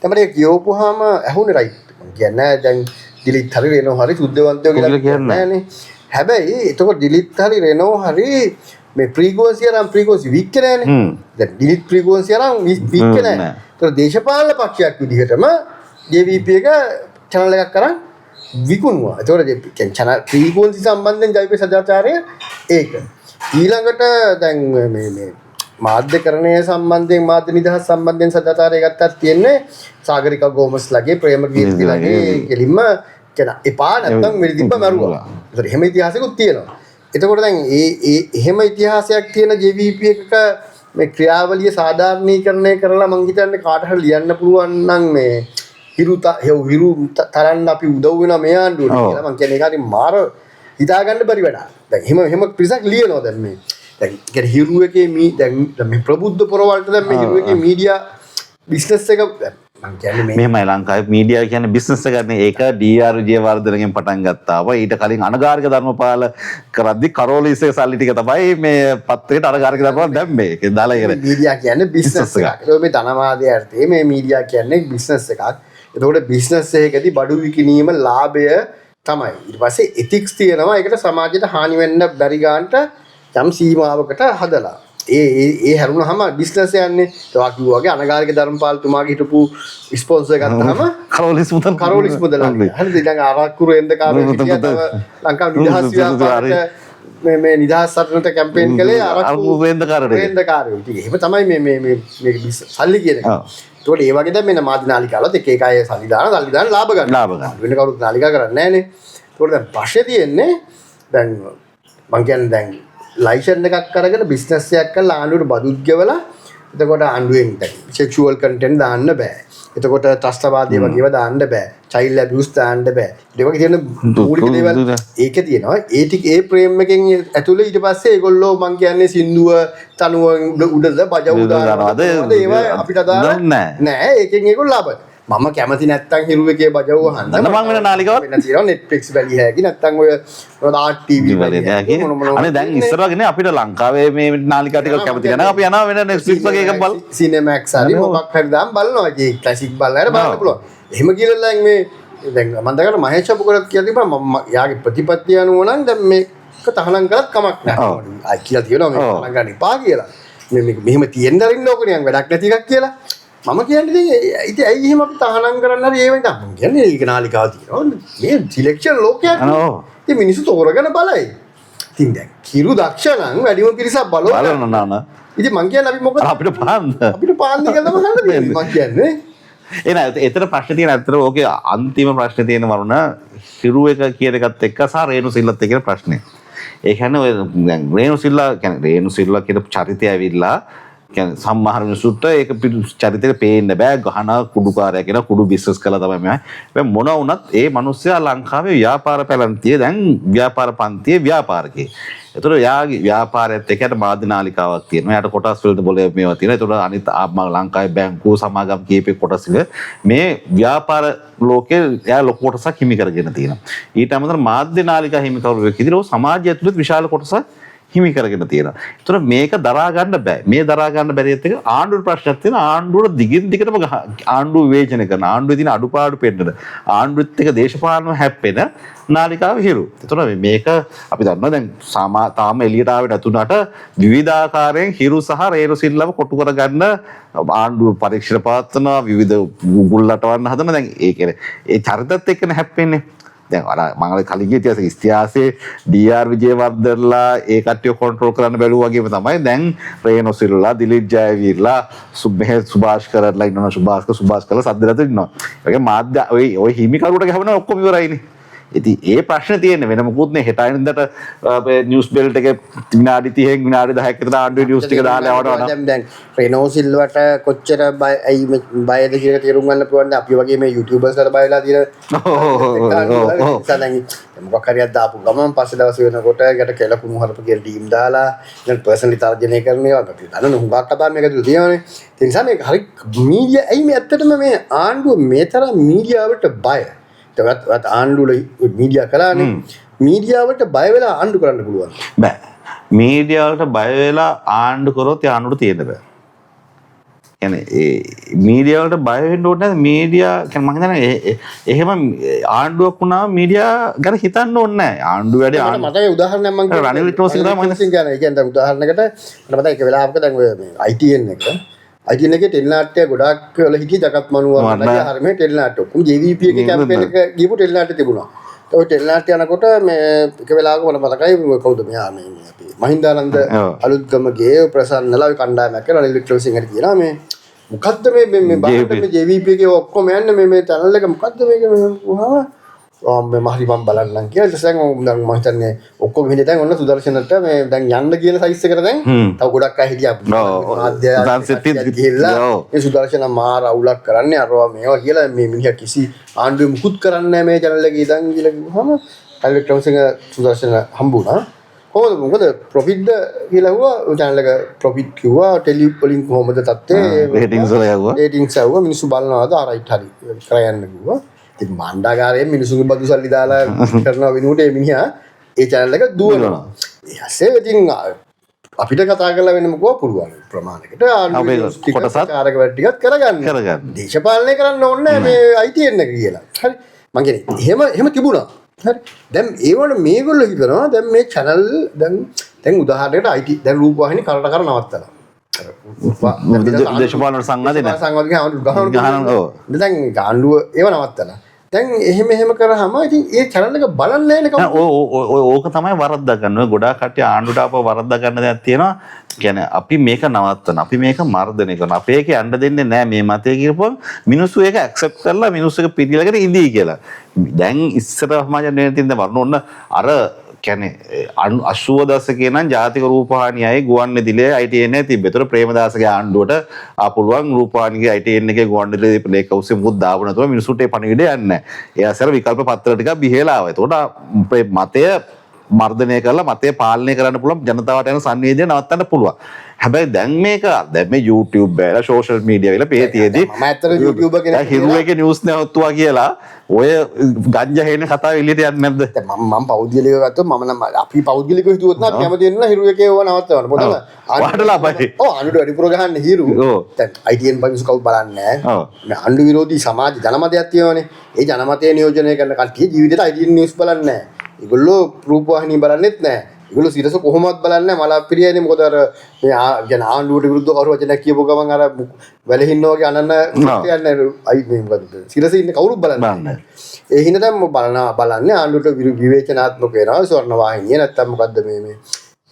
තමයි ඒක කියවපුවාම ඇහුනේ රයිට්. මම කියන්නේ දැන් දිලිත් හරි රෙනෝ හරි සුද්ධවන්තයෝ කියලා කියන්නේ නෑනේ. හැබැයි එතකොට දිලිත් හරි රෙනෝ හරි මේ ෆ්‍රීකවන්සි අරන් ෆ්‍රීකවන්සි වීක් නෑනේ. දැන් දිලිත් ෆ්‍රීකවන්සි අරන් වීක් නෑ. ඒතකොට දේශපාලන පක්ෂයක් විදිහටම JVP එක channel එකක් කරන් විකුණුවා. ඒතකොට channel ෆ්‍රීකවන්සි සම්බන්ධයෙන් JVP සදාචාරය ඒක. ඊළඟට දැන් මේ මාධ්‍යකරණය සම්බන්ධයෙන් මාධ්‍ය නිදහස් සම්බන්ධයෙන් සදාචාරය ගත්තත් තියෙන්නේ සාගරිකා ගෝමස්ලාගේ ප්‍රේමකීර්තිලාගේ කෙලින්ම කියන එපා නැත්තම් මෙලිදිබ්බ මරුවා. ඒතර එහෙම ඉතිහාසයකුත් තියෙනවා. එතකොට දැන් එහෙම ඉතිහාසයක් තියෙන JVP එකක මේ ක්‍රියාවලිය සාධාරණීකරණය කරලා මං හිතන්නේ කාට හරි ලියන්න පුළුවන් නම් මේ හිරු තරන්න අපි උදව් වෙනවා මේ ආණ්ඩුවට කියලා මං කියන්නේ ඒක හරි මාර හිතා ගන්න බැරි වැඩක්. දැන් එහෙම පිරිසක් ලියනවා දැන් මේ. දැන් කියන්නේ හිරු එකේ දැන් මේ ප්‍රබුද්ධ පොරවල්ට දැන් මේ හිරු එකේ මීඩියා බිස්නස් එක මං කියන්නේ මෙහෙමයි ලංකාවේ මීඩියා කියන්නේ බිස්නස් එකක් නේ. ඒක DR ජයවර්ධනගෙන් පටන් ගත්තා. ඊට කලින් අනගාരിക ධර්මපාල කරද්දි කරෝලිස්ගේ සල්ලි ටික තමයි මේ පත්‍රයට අනගාരിക ධර්මපාල දැම්මේ. ඒක දාලා ඉවරයි. මීඩියා කියන්නේ බිස්නස් එකක්. ඒක මේ ධනවාදය අර්ථයේ මේ මීඩියා කියන්නේ බිස්නස් එකක්. එතකොට බිස්නස් එකකදී බඩු විකිණීම ලාභය තමයි. ඊට පස්සේ එතික්ස් තියෙනවා. ඒකට සමාජයට හානි වෙන්න බැරි ගන්නට යම් සීමාවකට හදලා. ඒ හැරුණාම බිස්නස් යන්නේ. ඒවා කිව්වා වගේ අනගාരിക ධර්මපාලතුමාගේ හිටපු ස්පොන්සර් ගත්තාම කරෝලිස් මුදල්. හරිද? දැන් ආරක්කුරු එන්දකාරයෝ හිටියා ලංකාව නිදහස් ව්‍යාපාරයට මේ නිදහස් සටනට කැම්පේන් කළේ ආරක්කුරු එන්දකාරයෝ. ඉතින් එහෙම තමයි මේ සල්ලි කියන එක. ඒකට ඒ වගේ දැන් මෙන්න මාධ්‍ය නාලිකාවලත් එක එක අය සල්ලි දාන ලාභ ගන්න. වෙන කවුරුත් නාලිකා කරන්නේ නැහනේ. ඒකට දැන් ප්‍රශ්නේ තියෙන්නේ දැන් මං කියන්නේ දැන් ලයිසන් එකක් අරගෙන බිස්නස් එකක් කරලා ආණ්ඩුවට බදුත් ගෙවලා එතකොට ආණ්ඩුවෙන් සෙක්ෂුවල් කන්ටෙන්ට් දාන්න බෑ. එතකොට ත්‍රස්තවාදී වගේව දාන්න බෑ. චයිල්ඩ් ඇබියුස් දාන්න බෑ. ඒ වගේ තියෙන මූලික දේවල් ඒකේ තියෙනවා. ඒ ටික ඒ ප්‍රේම් එකෙන් ඇතුළේ ඊට පස්සේ ඒගොල්ලෝ මං කියන්නේ සින්දුව තනුව උඩද බජව් දානවාද ඒවා අපිට දාලා නෑ. ඒකෙන් ඒගොල්ලෝ ලාභයි. මම කැමති නැත්තම් හිරු එකේ බජව් අහන්න. මම වෙන නාලිකාවක් වෙන තියෙනවා Netflix බැලිය හැකි නැත්තම් ඔය ආට් TV බැලිය හැකි. අනේ දැන් ඉස්සර වගේ නේ අපිට ලංකාවේ මේ නාලිකා ටික කැමති නැහැ. අපි යනවා වෙන Netflix වගේ එකක් බලන්න. Cinemax හරි මොකක් හරි දාන්න බලනවා. ඒ ක්ලාසික් බලලා බලන්න පුළුවන්. එහෙම කියලා දැන් මේ දැන් මම දැන් මහේෂ් අපුකරත් කියලා තිබ්බා මම යාගේ ප්‍රතිපත්තිය අනුව නම් දැන් මේක තහනම් කරත් කමක් නැහැ. ආයි කියලා තියෙනවා මේ තහනම් ගන්න එපා කියලා. මේ මෙහෙම තියෙන්න අරින්න ඕකනේ වැඩක් නැති එකක් කියලා. මම කියන්නේ ඉතින් ඇයි එහෙම අපි තහනම් කරන්න හරි ඒ වෙන්ට මම කියන්නේ ඒක නාලිකාව තියෙනවා මේ සිලෙක්ෂන් ලෝකයක් ඉතින් මිනිස්සු තෝරගෙන බලයි ඉතින් දැන් කිරු දක්ෂ නම් වැඩිම පිරිසක් බලන නාන ඉතින් මං කියන්නේ අපි මොකද අපිට පාන්න කියලා තමයි හදන්නේ මං කියන්නේ එන එතන ප්‍රශ්න තියෙන අතර ඕකේ අන්තිම ප්‍රශ්නේ තියෙන වරුණ හිරු එක කියන එකත් එක්ක සහ රේණු සිල්ලත් එක්ක ප්‍රශ්නේ ඒ කියන්නේ ඔය දැන් රේණු සිල්ලා කියන්නේ රේණු සිල්ලා කියන චරිතය ඇවිල්ලා කියන්නේ සම්මාහර මිනිසුන්ට ඒක චරිතෙට පේන්න බෑ ගහන කුඩුකාරයා කියන කුඩු බිස්නස් කළා තමයි මම. හැබැයි මොන වුණත් ඒ මිනිස්සයා ලංකාවේ ව්‍යාපාර පැලැන්තියේ දැන් ව්‍යාපාර පන්තියේ ව්‍යාපාරිකේ. ඒතර යාගේ ව්‍යාපාරයත් එක්ක මාධ්‍යනාලිකාවක් තියෙනවා. යාට කොටස් වලට බොලේ මේවා තියෙනවා. ඒතර අනිත් ලංකාවේ බැංකුව සමාගම් කීපේ කොටස් මේ ව්‍යාපාර ලෝකේ යා ලොකු කොටසක් හිමි කරගෙන තියෙනවා. ඊට අමතරව මාධ්‍යනාලිකා හිමි කරුවෙක් විදිහට සමාජය ඇතුළත විශාල කොටසක් හිමි කරගෙන තියෙනවා. ඒතර මේක දරා ගන්න බෑ. මේ දරා ගන්න බැරි එක ආණ්ඩුවේ ප්‍රශ්නයක් තියෙනවා. ආණ්ඩුවට දිගින් දිගටම ආණ්ඩුව විවේචනය කරන ආණ්ඩුවේ තියෙන අඩුපාඩු පෙන්නන ආණ්ඩුවත් එක්ක දේශපාලනව හැප්පෙන නාලිකාව හිරු. ඒතර මේක අපි දන්නවා දැන් තාම එළියට ආවේ නැතුණාට විවිධාකාරයෙන් හිරු සහ රේණු සිල්ලව කොටු කරගන්න ආණ්ඩුව පරීක්ෂණ පවත්වනවා විවිධ ගුල්ලටවන්න හදන දැන් ඒ කියන්නේ ඒ චරිතත් එක්කනේ හැප්පෙන්නේ. දැන් අර මම කලින් ගිය ඉතිහාසයේ DR විජේවර්ධනලා ඒ කට්ටිය කන්ට්‍රෝල් කරන්න බැලුවා වගේම තමයි දැන් රේණු සිල්ලා දිලිත් ජයවීරලා සුභාෂ් කරලා ඉන්නවා සුභාෂ් කරලා සද්දලට ඉන්නවා. ඒකේ මාධ්‍ය ඔය හිමිකරුවට ගහනවා ඔක්කොම ඉවරයිනේ. ඉතින් ඒ ප්‍රශ්නේ තියෙන්නේ වෙන මොකුත් නේ හෙට අනින්දට නිවුස් බෙල්ට් එකේ විනාඩි 30න් විනාඩි 10ක විතර ආණ්ඩුවේ නිවුස් ටික දාලා යවනවා නම් දැන් රේණු සිල්වට කොච්චර බයද කියලා තේරුම් ගන්න පුළුවන්ද අපි වගේ මේ YouTubers වල බයලා තියෙන මොකක් හරියක් දාපු ගමන් පස්සේ දවස් වෙනකොට යට කෙලකුණු හරප කියලා ටීම් දාලා දැන් පර්සනලි තර්ජනය කරනවා අපි දන්න හුඟක් කතා මේක තුල තියෙනවානේ ඒ නිසා මේක හරි මීඩියා ඇයි මේ ඇත්තටම මේ ආණ්ඩුව මේ තරම් මීඩියාවට බය තවත් ආණ්ඩුවල මීඩියා කළානේ මීඩියාවට බය වෙලා ආණ්ඩු කරන්න පුළුවන් බෑ මීඩියාවට බය වෙලා ආණ්ඩු කරොත් ඒ ආණ්ඩුවට තියෙන්න බෑ කියන්නේ ඒ මීඩියාවට බය වෙන්න ඕනේ නැහැ මීඩියා කියන්නේ මම හිතන්නේ එහෙම ආණ්ඩුවක් වුණාම මීඩියා ගැන හිතන්න ඕනේ නැහැ ආණ්ඩුව වැඩි මට මේ උදාහරණයක් මම කියන්නේ රනිල් වික්‍රමසිංහ තමයි මම කියන්නේ ඒ කියන්නේ උදාහරණයකට මට මතකයි එක වෙලාවක දැන් ඔය මේ ITN එක ITN එකේ ටෙලිනාට්‍ය ගොඩක් වල හිටිය ජගත් මනුවරගේ හරියම ටෙලිනාට්‍ය ඔක්කොම JVP එකේ කැම්පේන් එක ගිහපු ටෙලිනාට්‍ය තිබුණා. ඒ ටෙලිනාට්‍ය යනකොට මේ එක වෙලාවක මට මතකයි කවුද මෙයා මේ අපි මහින්දානන්ද අලුත්ගමගේ ප්‍රසන්නලා ඔය කණ්ඩායමක් කරලා රනිල් වික්‍රමසිංහ හරි කියනවා මේ මොකද්ද මේ බලන්න මේ JVP එකේ ඔක්කොම යන්නේ මේ channel එක මොකද්ද මේක මේ මහරි මම බලන්නම් කියලා ඊට පස්සේ දැන් මම හිතන්නේ ඔක්කොම මෙහෙ දැන් ඔන්න සුදර්ශනට මේ දැන් යන්න කියන සයිස් එකට දැන් තව ගොඩක් අය හිටියා මාධ්‍ය ගිහිල්ලා මේ සුදර්ශන මාර අවුලක් කරන්නේ අරවා මේවා කියලා මේ මිනිහා කිසි ආණ්ඩුවේ මුකුත් කරන්නේ නැහැ මේ channel එකේ ඉඳන් කියලා කිව්වම රනිල් වික්‍රමසිංහ සුදර්ශන හම්බුණා කොහොමද මොකද ප්‍රොෆිට්ද කියලා හුවා channel එක ප්‍රොෆිට් කිව්වා ටෙලි වලින් කොහොමද තත්ත්වය රේටින්ග්ස් වල යවුවා රේටින්ග්ස් ආවා මිනිස්සු බලනවාද ආරයිට් හරි කරයන්න කිව්වා ඉතින් මණ්ඩාගාරයෙන් මිනිස්සුන්ගේ බදු සල්ලි දාලා කරනවා වෙනුවට මේ මිනිහා ඒ channel එක දුවනවා. ඊයසේ ඉතින් අපිට කතා කරලා වෙන මොකෝ පුළුවන් ප්‍රමාණයකට ආණ්ඩුවේ කොටසක් කාර්යක වැඩ ටිකක් කරගන්න. දේශපාලනය කරන්න ඕනේ මේ ITN එක කියලා. හරි. මං කියන්නේ එහෙම තිබුණා. හරි. දැන් ඒවල මේගොල්ලෝ හිතනවා දැන් මේ channel දැන් උදාහරණයකට IT දැන් රූපවාහිනී කරට කර නවත්තලා. දේශපාලන සංවාදේ දැන් ආණ්ඩුව ඒව නවත්තලා දැන් එහෙම කරාම ඉතින් ඒ channel එක බලන්නේ නැහැ නේ ඕක තමයි වරද්දා ගන්න. ඔය ගොඩාක් කට්ටිය ආණ්ඩුවට ආපහු වරද්දා ගන්න දෙයක් තියෙනවා. කියන්නේ අපි මේක නවත්තන අපි මේක මර්ධනය කරන අපි ඒක යන්න දෙන්නේ නැහැ මේ මතය කියපුවම මිනිස්සු ඒක ඇක්සෙප්ට් කරලා මිනිස්සු ඒක පිළිගලකට ඉඳී කියලා. දැන් ඉස්සර සමාජයෙන් තියෙන වරණ ඔන්න අර කියන්නේ 80 දශකයේ නම් ජාතික රූපවාහිනියයි ගුවන්විදුලියේ ITN එකේ තිබ්බේ. ඒතර ප්‍රේමදාසගේ ආණ්ඩුවට පුළුවන් රූපවාහිනියේ ITN එකේ ගුවන්විදුලියේ ප්ලේක් හවුස් එකේ මුකුත් දාපු නැතුව මිනිසුන්ට ඒ පණිවිඩය යන්නේ නැහැ. ඒ අසර විකල්ප පත්‍ර ටිකක් බිහිලා ආවා. ඒතකොට මතය මර්ධනය කරලා මතය පාලනය කරන්න පුළුවන් ජනතාවට යන සංවේදනය නවත්තන්න පුළුවන්. හැබැයි දැන් මේ YouTube බෑලා සෝෂල් මීඩියා වල පේතියේදී මම ඇත්තට YouTuber කෙනෙක් හිරුවේගේ නිවුස් නැවතුවා කියලා ඔය ගංජා හේන කතාව එළියට යන්නේ නැද්ද? මම පෞද්ගලිකව ගත්තොත් මම නම් අපි පෞද්ගලිකව හිතුවොත් නම් කැමති වෙන්න හිරුවේකේ ඕව නවත්තවන්න. මොකද වාටලා බයි. ආණ්ඩුවට වැඩිපුර ගහන්නේ හිරු. දැන් ITN පන්සු කවුද බලන්නේ නැහැ. මේ ආණ්ඩු විරෝධී සමාජ ජනමතයක් තියෙනවනේ. ඒ ජනමතය නියෝජනය කරන කට්ටිය ජීවිතේට ITN නිවුස් බලන්නේ නැහැ. ඒගොල්ලෝ රූපවාහිනී බලන්නෙත් නැහැ. ඒගොල්ලෝ සිරස කොහොමවත් බලන්නේ නැහැ. මලප්‍රියනේ මොකද අර මේ ආණ්ඩුවට විරුද්ධව කවුරු වචනයක් කියපුව ගමන් අර වැලහින්න වගේ අනන්න කියන්නේ මේ මොකද සිරස ඉන්නේ කවුරුත් බලන්නේ නැහැ. ඒ හින්දා දැන් බලන්නේ ආණ්ඩුවට විවේචනාත්මක වෙනවා ස්වර්ණ වාහිනිය නැත්තම් මොකද්ද මේ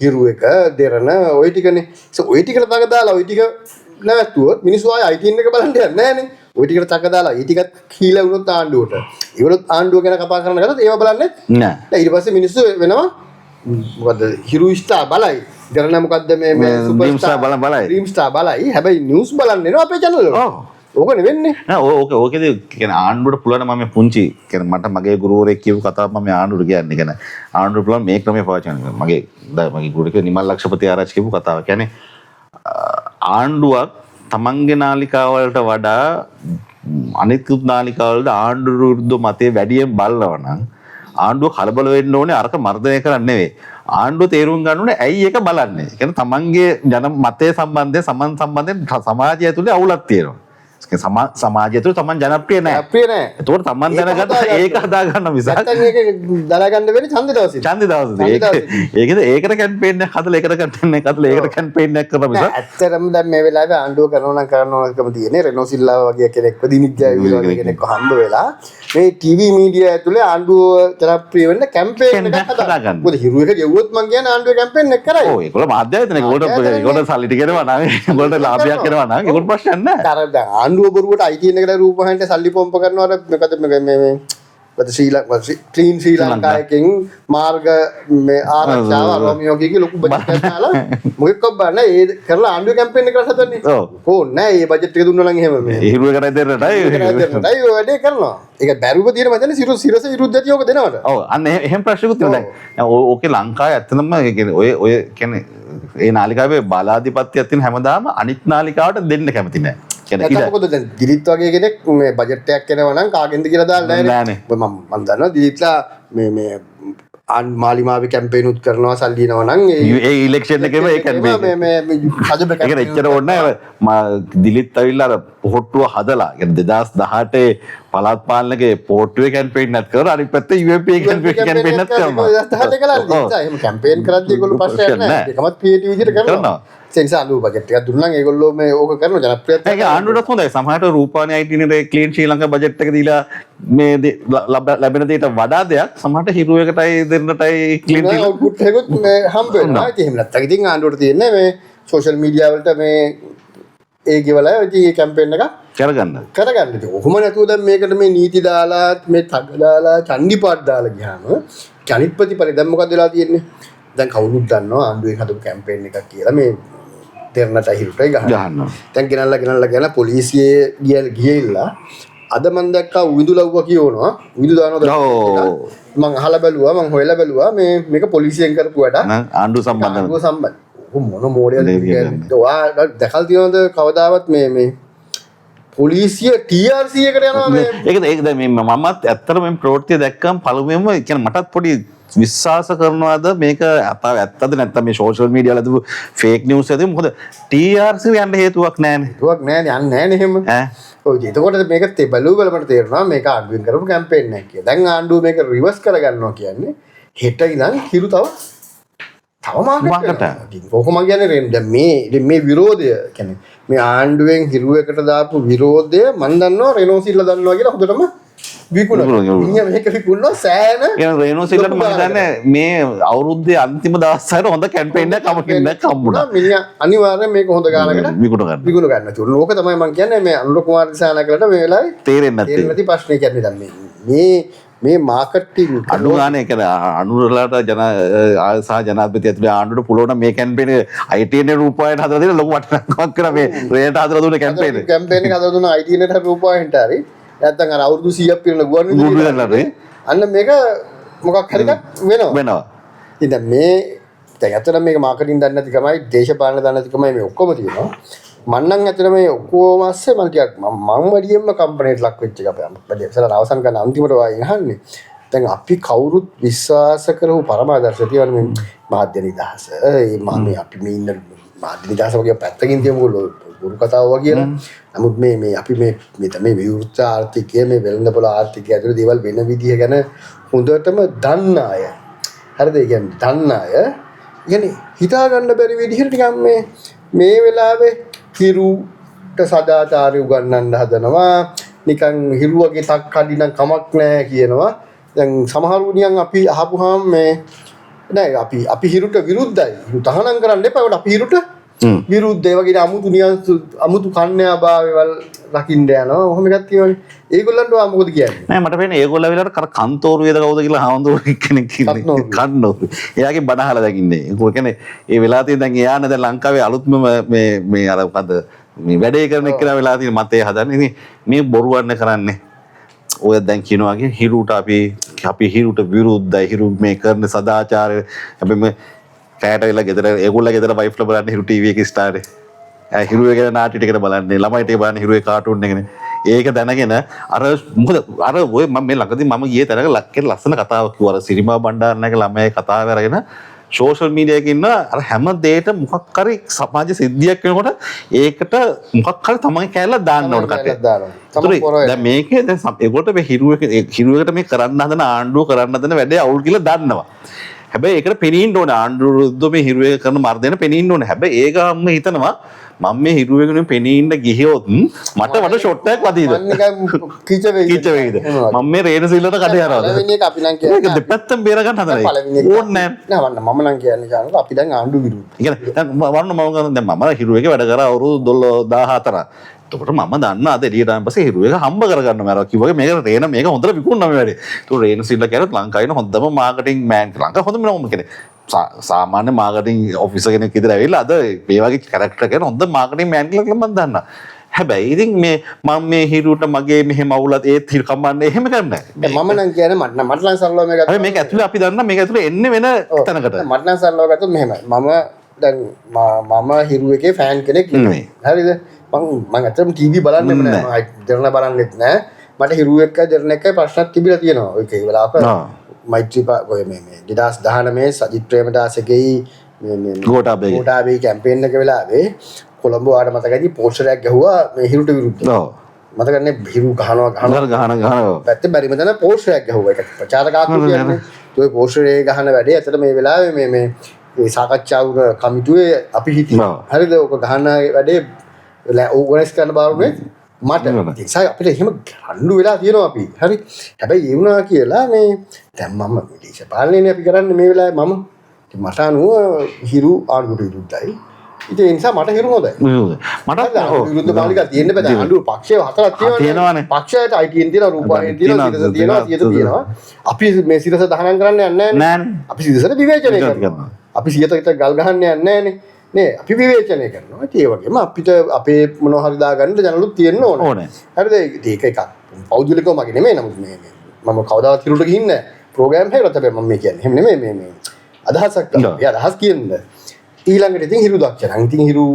හිරු එක දෙරණ ওই ටිකනේ. ඔය ටිකට තක දාලා ඔය ටික නැවතුවොත් මිනිස්සු ආයෙ ITN එක බලන්න යන්නේ නැහනේ. ඔය ටිකට තක දාලා ඒ ටිකත් කීලා වුණොත් ආණ්ඩුවට. ඒගොල්ලොත් ආණ්ඩුව ගැන කතා කරන්න ගත්තොත් ඒව බලන්නේ නැහැ. ඊට පස්සේ මිනිස්සු වෙනවා මොකද්ද හිරු ස්ටාර් බලයි. දෙරණ මොකද්ද මේ සුපර් ස්ටාර් බලයි. ඩ්‍රීම් ස්ටාර් බලයි. හැබැයි නිවුස් බලන්නේ නෝ අපේ channel වල. ඕකනේ වෙන්නේ. නෑ ඕකේදී කියන්නේ ආණ්ඩුවට පුළුවන් මම පුංචි කියන්නේ මට මගේ ගුරුවරයෙක් කියපු කතාව මම ආණ්ඩුවට කියන්නේ. කියන්නේ ආණ්ඩුවට පුළුවන් මේ ක්‍රමයේ පාවිච්චි කරන්න. මගේ ගුරුවරයෙක් නිමල් ලක්ෂපති ආරච්චි කියපු කතාව. කියන්නේ ආණ්ඩුවක් තමන්ගේ නාලිකාවලට වඩා අනිකුත් නාලිකාවලට ආණ්ඩු විරුද්ධ මතය වැඩියෙන් බලනවා නම් ආණ්ඩුව කලබල වෙන්න ඕනේ අරක මර්ධනය කරන්න නෙවෙයි. ආණ්ඩුව තේරුම් ගන්න ඕනේ ඇයි ඒක බලන්නේ. ඒ කියන්නේ තමන්ගේ ජන මතය සම්බන්ධයෙන් සමාජය ඇතුලේ අවුලක් තියෙනවා. සමාජය තුළ තමන් ජනප්‍රිය නෑ. ජනප්‍රිය නෑ. ඒතකොට තමන් දැනගත්ත ඒක හදා ගන්න මිසක් නැත්නම් ඒක දලා ගන්න වෙන්නේ ඡන්ද දවසේ. ඡන්ද දවසේ. ඒකද ඒකට කැම්පේන් එකක් හදලා ඒකට කැම්පේන් එකක් හදලා ඒකට කැම්පේන් එකක් කරලා මිසක් ඇත්තටම දැන් මේ වෙලාවේ ආණ්ඩුව කරනවකම තියෙන්නේ රෙනෝ සිල්ලා වගේ කෙනෙක්ව දිනිත්ජය වගේ කෙනෙක්ව හම්බ වෙලා මේ ටීවී මීඩියා ඇතුලේ ආණ්ඩුව ජනප්‍රිය වෙන්න කැම්පේන් එකක් හදා ගන්න. මොකද හිරු එක ගෙවුවොත් මං කියන්නේ ආණ්ඩුව කැම්පේන් එක කරයි. ඔව් ඒගොල්ලෝ මාධ්‍යායතන ඒගොල්ලෝ සල්ලි ටික එනවා නම් ඒගොල්ලෝ ලාභයක් කරනවා නම් ඒගොල්ලෝ ප්‍රශ්නයක් නෑ. අර දැන් ආණ්ඩුව බොරුවට ITN එකට රූපවාහිනියට සල්ලි පොම්ප කරනවා අර මොකද මේ ශ්‍රී ලංකා ක්ලීන් ශ්‍රී ලංකාවකින් මාර්ග මේ ආරක්ෂාව රෝමියෝ කිය ලොකු බජට් එකක් දාලා මොකෙක් ඔබ ඒ කරලා ආණ්ඩුව කැම්පේන් එකකට හදන්නේ. ඕ නෑ මේ බජට් එක දුන්නා නම් එහෙම මේ හිරු එකටයි දෙන්නටයි ඔය වැඩේ කරනවා. ඒක බැරුව තියෙන මචං සිරස විරුද්ධතිය ඔක දෙනවට. ඔව් අන්න එහෙම ප්‍රශ්නකුත් තියෙනවා. දැන් ඕකේ ලංකාවේ ඇත්තටම කියන්නේ ඔය කියන්නේ ඒ නාලිකාවේ බලාධිපත්‍යයක් තියෙන හැමදාම අනිත් නාලිකාවට දෙන්න කැමති නෑ. මොකද දැන් දිලිත් වගේ කෙනෙක් මේ බජට් එකක් එනවා නම් කාගෙන්ද කියලා දාලා නැහැ නේ. මම දන්නවා දිලිත්ලා මේ මාලිමාවේ කැම්පේන් උත් කරනවා සල්ලි එනවා නම් ඒ ඉලෙක්ෂන් එකේම ඒ කැම්පේන් මේ රජ බෙක ඒක එච්චර ඕනේ නැහැ. දිලිත් ඇවිල්ලා අර පොහොට්ටුව හදලා කියන්නේ 2018 පළාත් පාලනකේ පොහොට්ටුවේ කැම්පේන් නැත් කරලා අනිත් පැත්තේ UMP කැම්පේන් නැත් කරනවා. 2018 කළා. එහෙම කැම්පේන් කරද්දී ඒගොල්ලෝ ප්‍රශ්නයක් නැහැ. ඒකමත් ක්‍රියේටිව් විදිහට කරනවා. සෙන්සර් අලු බජට් එකක් දුන්නා නම් ඒගොල්ලෝ මේ ඕක කරන ජනප්‍රියත්වය ඒක ආණ්ඩුවටත් හොඳයි. සමහරට රූපවාහිනී ITN එකේ ක්ලීන් ශ්‍රී ලංකා බජට් එක දීලා මේ ලැබෙන දෙයට වඩා දෙයක් සමහරට හිරු එකටයි දෙන්නටයි ක්ලීන් අවුට්පුට් එකකුත් මේ හම්බ වෙනවා. ඒක එහෙම නැත්නම් ඉතින් ආණ්ඩුවට තියෙන්නේ මේ සෝෂල් මීඩියා වලට මේ ඒ ගෙවල ඉතින් මේ කැම්පේන් එක කරගන්න. ඉතින් ඔහොම නැතුව දැන් මේකට මේ නීති දාලා මේ තග දාලා චණ්ඩිපාට් දාලා ගියාම ජනිත් ප්‍රතිපල දැන් මොකද වෙලා තියෙන්නේ? දැන් කවුරුත් දන්නවා ආණ්ඩුවේ හදපු කැම්පේන් එකක් කියලා මේ දෙරණට හිරුටයි ගහනවා. දැන් ගෙනල්ලා පොලිසියේ ගිහිල්ලා අද මම දැක්කා උවිදු ලව්වා කියනවා. උවිදු දානවා. මම අහලා බැලුවා මම හොයලා බැලුවා මේක පොලිසියෙන් කරපු වැඩ. ආණ්ඩුව සම්බන්ධ. මොන මෝඩයක්ද කියන්නේ. ඔයා දැකලා තියෙනවද කවදාවත් මේ පොලිසිය TRC එකට යනවා මේ. ඒක දැන් මමත් ඇත්තටම මේ ප්‍රවෘත්ති දැක්කම පළමුවෙන්ම කියන්නේ මටත් පොඩි විශ්වාස කරනවාද මේක ඇත්තද නැත්නම් මේ සෝෂල් මීඩියා වල ෆේක් නිවුස් එකද මොකද TRC යන්න හේතුවක් නැහැනේ. හේතුවක් නැහැ යන්නේ නැහැනේ එහෙම. ඔය එතකොට මේක බලමට තේරෙනවා මේක ආණ්ඩුවෙන් කරපු කැම්පේන් එකක් කියලා. දැන් ආණ්ඩුව මේක රිවර්ස් කරගන්නවා කියන්නේ හෙට ඉඳන් හිරු තව මාර්කට්. කොහොම කියන්නේ දැන් මේ විරෝධය කියන්නේ මේ ආණ්ඩුවෙන් හිරු එකට දාපු විරෝධය මම දන්නවා රෙනෝ සිල්ලා දන්නවා කියලා හොඳටම විකුණනවා. මේක විකුණනවා සෑන. කියන රෙනෝ සිල්ලාට මම හිතන්නේ මේ අවුරුද්දේ අන්තිම දවස්වල හොඳ කැම්පේන් එකක් හම්බුණා. මිනිහා අනිවාර්යෙන් මේක හොඳ ගානකට විකුණ ගන්න. ඕක තමයි මම කියන්නේ මේ අනුර කුමාර දිසානායකලට මේ වෙලාවේ තේරෙන්නේ නැති ප්‍රශ්නේ කියන්නේ දැන් මේ මේ මාකටිං අඩු ගානේ කියන්නේ අනුරලාට සහ ජනාධිපති ඇතුලේ ආණ්ඩුවට පුළුවන් මේ කැම්පේන ITN රූපවාහිනියට හදලා දෙන ලොකු වටිනාකමක් කරා මේ රේට හදලා දුන්න කැම්පේන එක හදලා දුන්න ITN ට රූපවාහිනියට හරි නැත්නම් අර අවුරුදු 100ක් පිරෙන ගුවන්විදුලි අන්න මේක මොකක් හරි එකක් වෙනවා ඉතින් මේ දැන් අතන මේක මාකටිං දන්නේ නැතිකමයි දේශපාලන දන්නේ නැතිකමයි මේ ඔක්කොම තියෙනවා මම නම් ඇත්තට මේ ඔක්කොම ඇස්සේ මම ටිකක් මම වැඩියෙන්ම කම්පැනිට ලක් වෙච්ච එක අපේ වැඩි ඉස්සරහ අවසන් කරන අන්තිමට වයින් අහන්නේ දැන් අපි කවුරුත් විශ්වාස කරපු පරමාදර්ශය තියෙන මේ මාධ්‍ය නිදහස මේ අපි මේ ඉන්න මාධ්‍ය නිදහස වගේ පැත්තකින් තියමුකෝ ගුරු කතාව වගේ කියලා නමුත් මේ අපි මේ විවෘත ආර්ථිකය මේ වෙළඳපොළ ආර්ථිකය ඇතුළේ දේවල් වෙන විදිය ගැන හොඳටම දන්න අය හරිද ඒ කියන්නේ දන්න අය කියන්නේ හිතා ගන්න බැරි විදිහට නිකන් මේ වෙලාවේ හිරුට සදාචාරය උගන්වන්න හදනවා නිකන් හිරුවගේ තක් කඩි නම් කමක් නැහැ කියනවා දැන් සමහරු නිකන් අපි අහපුවාම මේ නෑ අපි හිරුට විරුද්ධයි හිරු තහනම් කරන්න එපා ඒකට අපි හිරුට විරුද්ධ ඒ වගේ අමුතු කන්‍යාභාවයවල් රකින්න යනවා ඔහොම එකක් තියෙනවානේ ඒගොල්ලන්ට මොකද කියන්නේ නෑ මට පේන්නේ ඒගොල්ලෝ වෙලාවට කර කන්තෝරු වේද කවුද කියලා හාමුදුරු කෙනෙක් කියන්නේ කන්නෝරු එයාගේ බණ අහලා දකින්නේ ඒක කියන්නේ ඒ වෙලාව තියෙන දැන් එයානේ දැන් ලංකාවේ අලුත්ම මේ අර මොකද මේ වැඩේ කරන එක කියලා වෙලා තියෙන මතේ හදන්නේ ඉතින් මේ බොරුවන්නේ කරන්නේ ඔය දැන් කියනවා වගේ හිරුට අපි හිරුට විරුද්ධයි හිරු මේ කරන සදාචාරය අපි මේ කෑට වෙලා ගෙදර ඒගොල්ලෝ ගෙදර වයිෆ්ලා බලන්නේ හිරු ටීවී එකේ ස්ටාරේ හිරුවේ ගැන නාටි ටිකට බලන්නේ ළමයි ටික බලන්නේ හිරුවේ කාටුන් එකනේ ඒක දැනගෙන අර මොකද අර ඔය මම මේ ළඟදී මම ගියේ තැනක ලස්සන කතාවක් කිව්වා අර සිරිමා බණ්ඩාරනායක ළමයි කතාව අරගෙන සෝෂල් මීඩියා එකේ ඉන්න අර හැම දෙයකට මොකක් හරි සමාජ සිද්ධියක් වෙනකොට ඒකට මොකක් හරි තමයි කැලලා දාන්න ඕන කටේ දැන් මේකේ දැන් ඒකට මේ හිරුවකට මේ කරන්න හදන ආණ්ඩුව කරන්න හදන වැඩේ අවුල් කියලා දන්නවා හැබැයි ඒකට පෙනීන්න ඕනේ ආණ්ඩුව මේ හිරුවේ කරන මර්ධන පෙනීන්න ඕනේ හැබැයි ඒක අම්ම හිතනවා මම මේ හිරුවේගෙන පෙනීන්න ගියොත් මට වඩා ෂොට් එකක් වදීද කීච වෙයිද මම මේ රේන සිල්ලට කඩේ යනවාද පළවෙනි එක අපි නම් කියන්නේ ඒක දෙපැත්තෙන් බේර ගන්න හදලා ඕනේ නෑ මම නම් කියන්නේ ජානක අපි දැන් ආණ්ඩුව විරුද්ධ. ඒ කියන්නේ දැන් වරණ මම ගන්න දැන් මම හිරුවේක වැඩ කරා අවුරුදු 14 එතකොට මම දන්නා අද එළියට ආවන් පස්සේ හිරුවේක හම්බ කරගන්න මම අර කිව්වා මේක රේන මේක හොඳට විකුණනවා මේ වැඩේ. ඒක රේන සිල්ල කියනත් ලංකාවේ ඉන්න හොඳම මාකටිං මෑන් ලංකාවේ හොඳම නම කෙනෙක්. සාමාන්‍ය මාකටිං ඔෆිසර් කෙනෙක් විතර ඇවිල්ලා අද මේ වගේ කැරක්ටර් කෙනෙක් හොඳ මාකටිං මෑන් කියලා මම දන්නා. හැබැයි ඉතින් මම මේ හිරුට මගේ මෙහෙම අවුලත් ඒත් හිර කම්බන්නේ එහෙම කරන්නේ නැහැ. මම නම් කියන්නේ මට නම් සරලව මේක අර මේක ඇතුලේ අපි දන්නා මේක ඇතුලේ එන්නේ වෙන තැනකට. මට නම් සරලව ගත්තොත් මෙහෙමයි. දැන් මම හිරු එකේ ෆෑන් කෙනෙක් නෙමෙයි. හරිද? මම ඇත්තටම ටීවී බලන්නෙම නෑ. මම ජර්නල් බලන්නෙත් නෑ. මට හිරු එක්ක ජර්නල් එකයි ප්‍රශ්නක් තිබිලා තියෙනවා. ඔය කේ වෙලාවක මෛත්‍රීපා ඔය මේ 2019 සජිත් ප්‍රේමදාසගේ මේ ගෝඨාභය කැම්පේන් එක වෙලාවේ කොළඹ ආඩ මතකයි පෝස්ටරයක් ගැහුවා මේ හිරුට විරුද්ධව. ඔව්. මතකන්නේ හිරු ගහනවා. පැත්තේ බැරිම දන පෝස්ටරයක් ගැහුවා. ඒක ප්‍රචාරකාත්මක කියන්නේ. ඒ පෝස්ටරේ ගහන වැඩේ ඇත්තට මේ වෙලාවේ මේ සාකච්ඡාව කමිටුවේ අපි හිටියා. හරිද? ඔක ගහන වැඩේ ඕගනයිස් කරන්න බාරුනේ මට ඒසයි අපිට එහෙම රණ්ඩු වෙලා තියෙනවා අපි. හරි. හැබැයි ඒ වුණා කියලා මේ දැන් මම දේශපාලනයනේ අපි කරන්නේ මේ වෙලාවේ මම. මට අනුව හිරු ආණ්ඩුවට විරුද්ධයි. ඉතින් ඒ නිසා මට හිරු හොඳයි. මට විරුද්ධ මාලිකා තියෙන්න බෑ. දැන් ආණ්ඩුව පක්ෂය හතරක් තියෙනවානේ. පක්ෂයට ITN තියෙනවා, රූපවාහිනිය තියෙනවා, සිරස තියෙනවා, සියත තියෙනවා. අපි මේ සිරස දහනම් කරන්න යන්නේ නැහැ. අපි සිරසට විවේචනය කරනවා. අපි සියතට ගල් ගහන්න යන්නේ නැහනේ. නේ අපි විවේචනය කරනවා. ඒ වගේම අපිට අපේ මොනවා හරි දාගන්න ජනලුත් තියෙන්න ඕනේ. හරිද? ඒක එකක්. පෞද්ගලිකව මගේ නෙමෙයි. නමුත් මම කවදාවත් හිරුට ගිහින් නැහැ. ප්‍රෝග්‍රෑම් එකකට තමයි මම කියන්නේ. එහෙම නෙමෙයි මේ අදහසක් තමයි. ඒ අදහස් කියන්නේ. ඊළඟට ඉතින් හිරු දක්ෂණන්. ඉතින් හිරු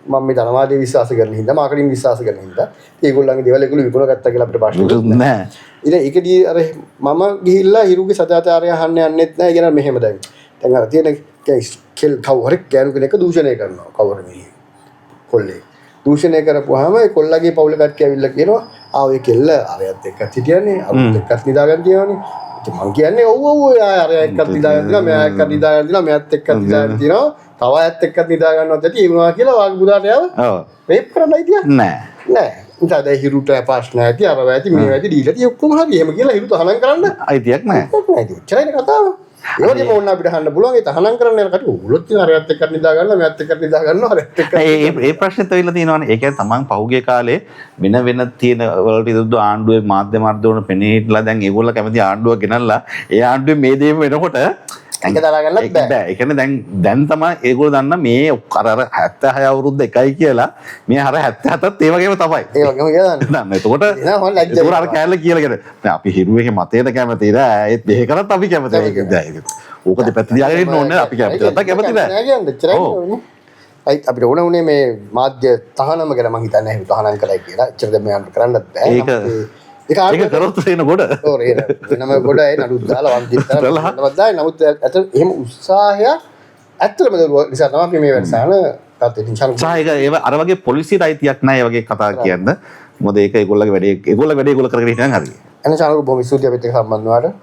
මම මේ ධනවාදයේ විශ්වාස කරන හින්දා මාකටිං විශ්වාස කරන හින්දා ඒගොල්ලන්ගේ දේවල් ඒගොල්ලෝ විකුණ ගත්තා කියලා අපිට ප්‍රශ්නයක් නැහැ. ඉතින් ඒකදී අර මම ගිහිල්ලා හිරුගේ සදාචාරය අහන්න යන්නෙත් නැහැ කියන මෙහෙම දැන් අර තියෙන කෙල් කවුරු කෑනු කෙනෙක් දූෂණය කරනවා කවුරු මේ කොල්ලේ දූෂණය කරපුවාම ඒ කොල්ලගේ පවුල කට්ටිය ඇවිල්ලා කියනවා ආ ඔය කෙල්ල අරයත් එක්ක සිටියනේ අරුත් එක්කත් නිදාගන්න තියවනේ ඉතින් මං කියන්නේ ඔව් අරය එක්කත් නිදාගන්න තියනවා මෙයා එක්කත් නිදාගන්න තියනවා මෙයාත් එක්කත් නිදාගන්න තියනවා තව අයත් එක්කත් නිදා ගන්නවත් ඇති ඒ වුණා කියලා වාගේ බුදාට යව ඔව් රේප් කරන්න හිටියා නෑ ඉතින් අද හිරුට ප්‍රශ්න ඇති අර වැටි මේ වැටි දීලා තිය ඔක්කොම හරි එහෙම කියලා හිරු තහනම් කරන්න අයිතියක් නෑ නෑ ඉතින් ඔච්චරයි කතාව ඒකේ මොන අපිට අහන්න පුළුවන් ඒ තහනම් කරන්න යන කට උගලොත් ඉතින් අරයත් එක්ක නිදා ගන්නවා මෙයත් එක්ක නිදා ගන්නවා අරයත් එක්ක ඒ ප්‍රශ්නෙත් වෙලා තියෙනවානේ. ඒ කියන්නේ තමන් පහුගිය කාලේ වෙන තියෙන වලට විරුද්ධ ආණ්ඩුවේ මාධ්‍ය වුණ පෙනී හිටලා දැන් ඒගොල්ලෝ කැමති ආණ්ඩුවක් ගෙනල්ලා ඒ ආණ්ඩුවේ මේ දේම වෙනකොට ඒක දරා ගන්නත් බෑ. ඒ කියන්නේ දැන් තමයි ඒගොල්ලෝ දන්න මේ අර 76 අවුරුද්ද එකයි කියලා මේ අර 77ත් ඒ වගේම තමයි. ඒ වගේම කියලා දන්න. එතකොට ඒගොල්ලෝ අර කෑල්ල කියලා කියන. දැන් අපි හිරුවේ මතේට කැමති නෑ. ඒත් දෙහ කරත් අපි කැමති නෑ. ඕක දෙපැත්ත දිහාගෙන ඉන්න ඕනේ අපි කැමති නැත්නම් කැමති නෑ. නෑ කියන්නේ එච්චරයි. අපිට ඕන උනේ මේ මාධ්‍ය තහනම ගැන මම හිතන්නේ ඒක තහනම් කරයි කියලා. එච්චර දැන් මෙයන්ට කරන්නත් බෑ. ඒක කරොත් වෙන ගොඩ. ඔව් වෙනම ගොඩ ඒ නඩුත් දාලා වන්දිත් දාලා නමුත් ඇත්ත එහෙම උත්සාහය ඇත්තටම දරුවා නිසා තමයි අපි මේ වැඩසටහන තාත්තේ ඉන්ෂාල්ලා සායක ඒව අර වගේ පොලිසියට අයිතියක් නැහැ ඒ වගේ කතා කියන්න. මොකද ඒක ඒගොල්ලගේ වැඩේ ඒගොල්ලෝ කරගෙන හිටියනම් හරියි. එන channel එක බොහොම ස්තුතියි අපිත් එක්ක සම්බන්ධ වුණාට.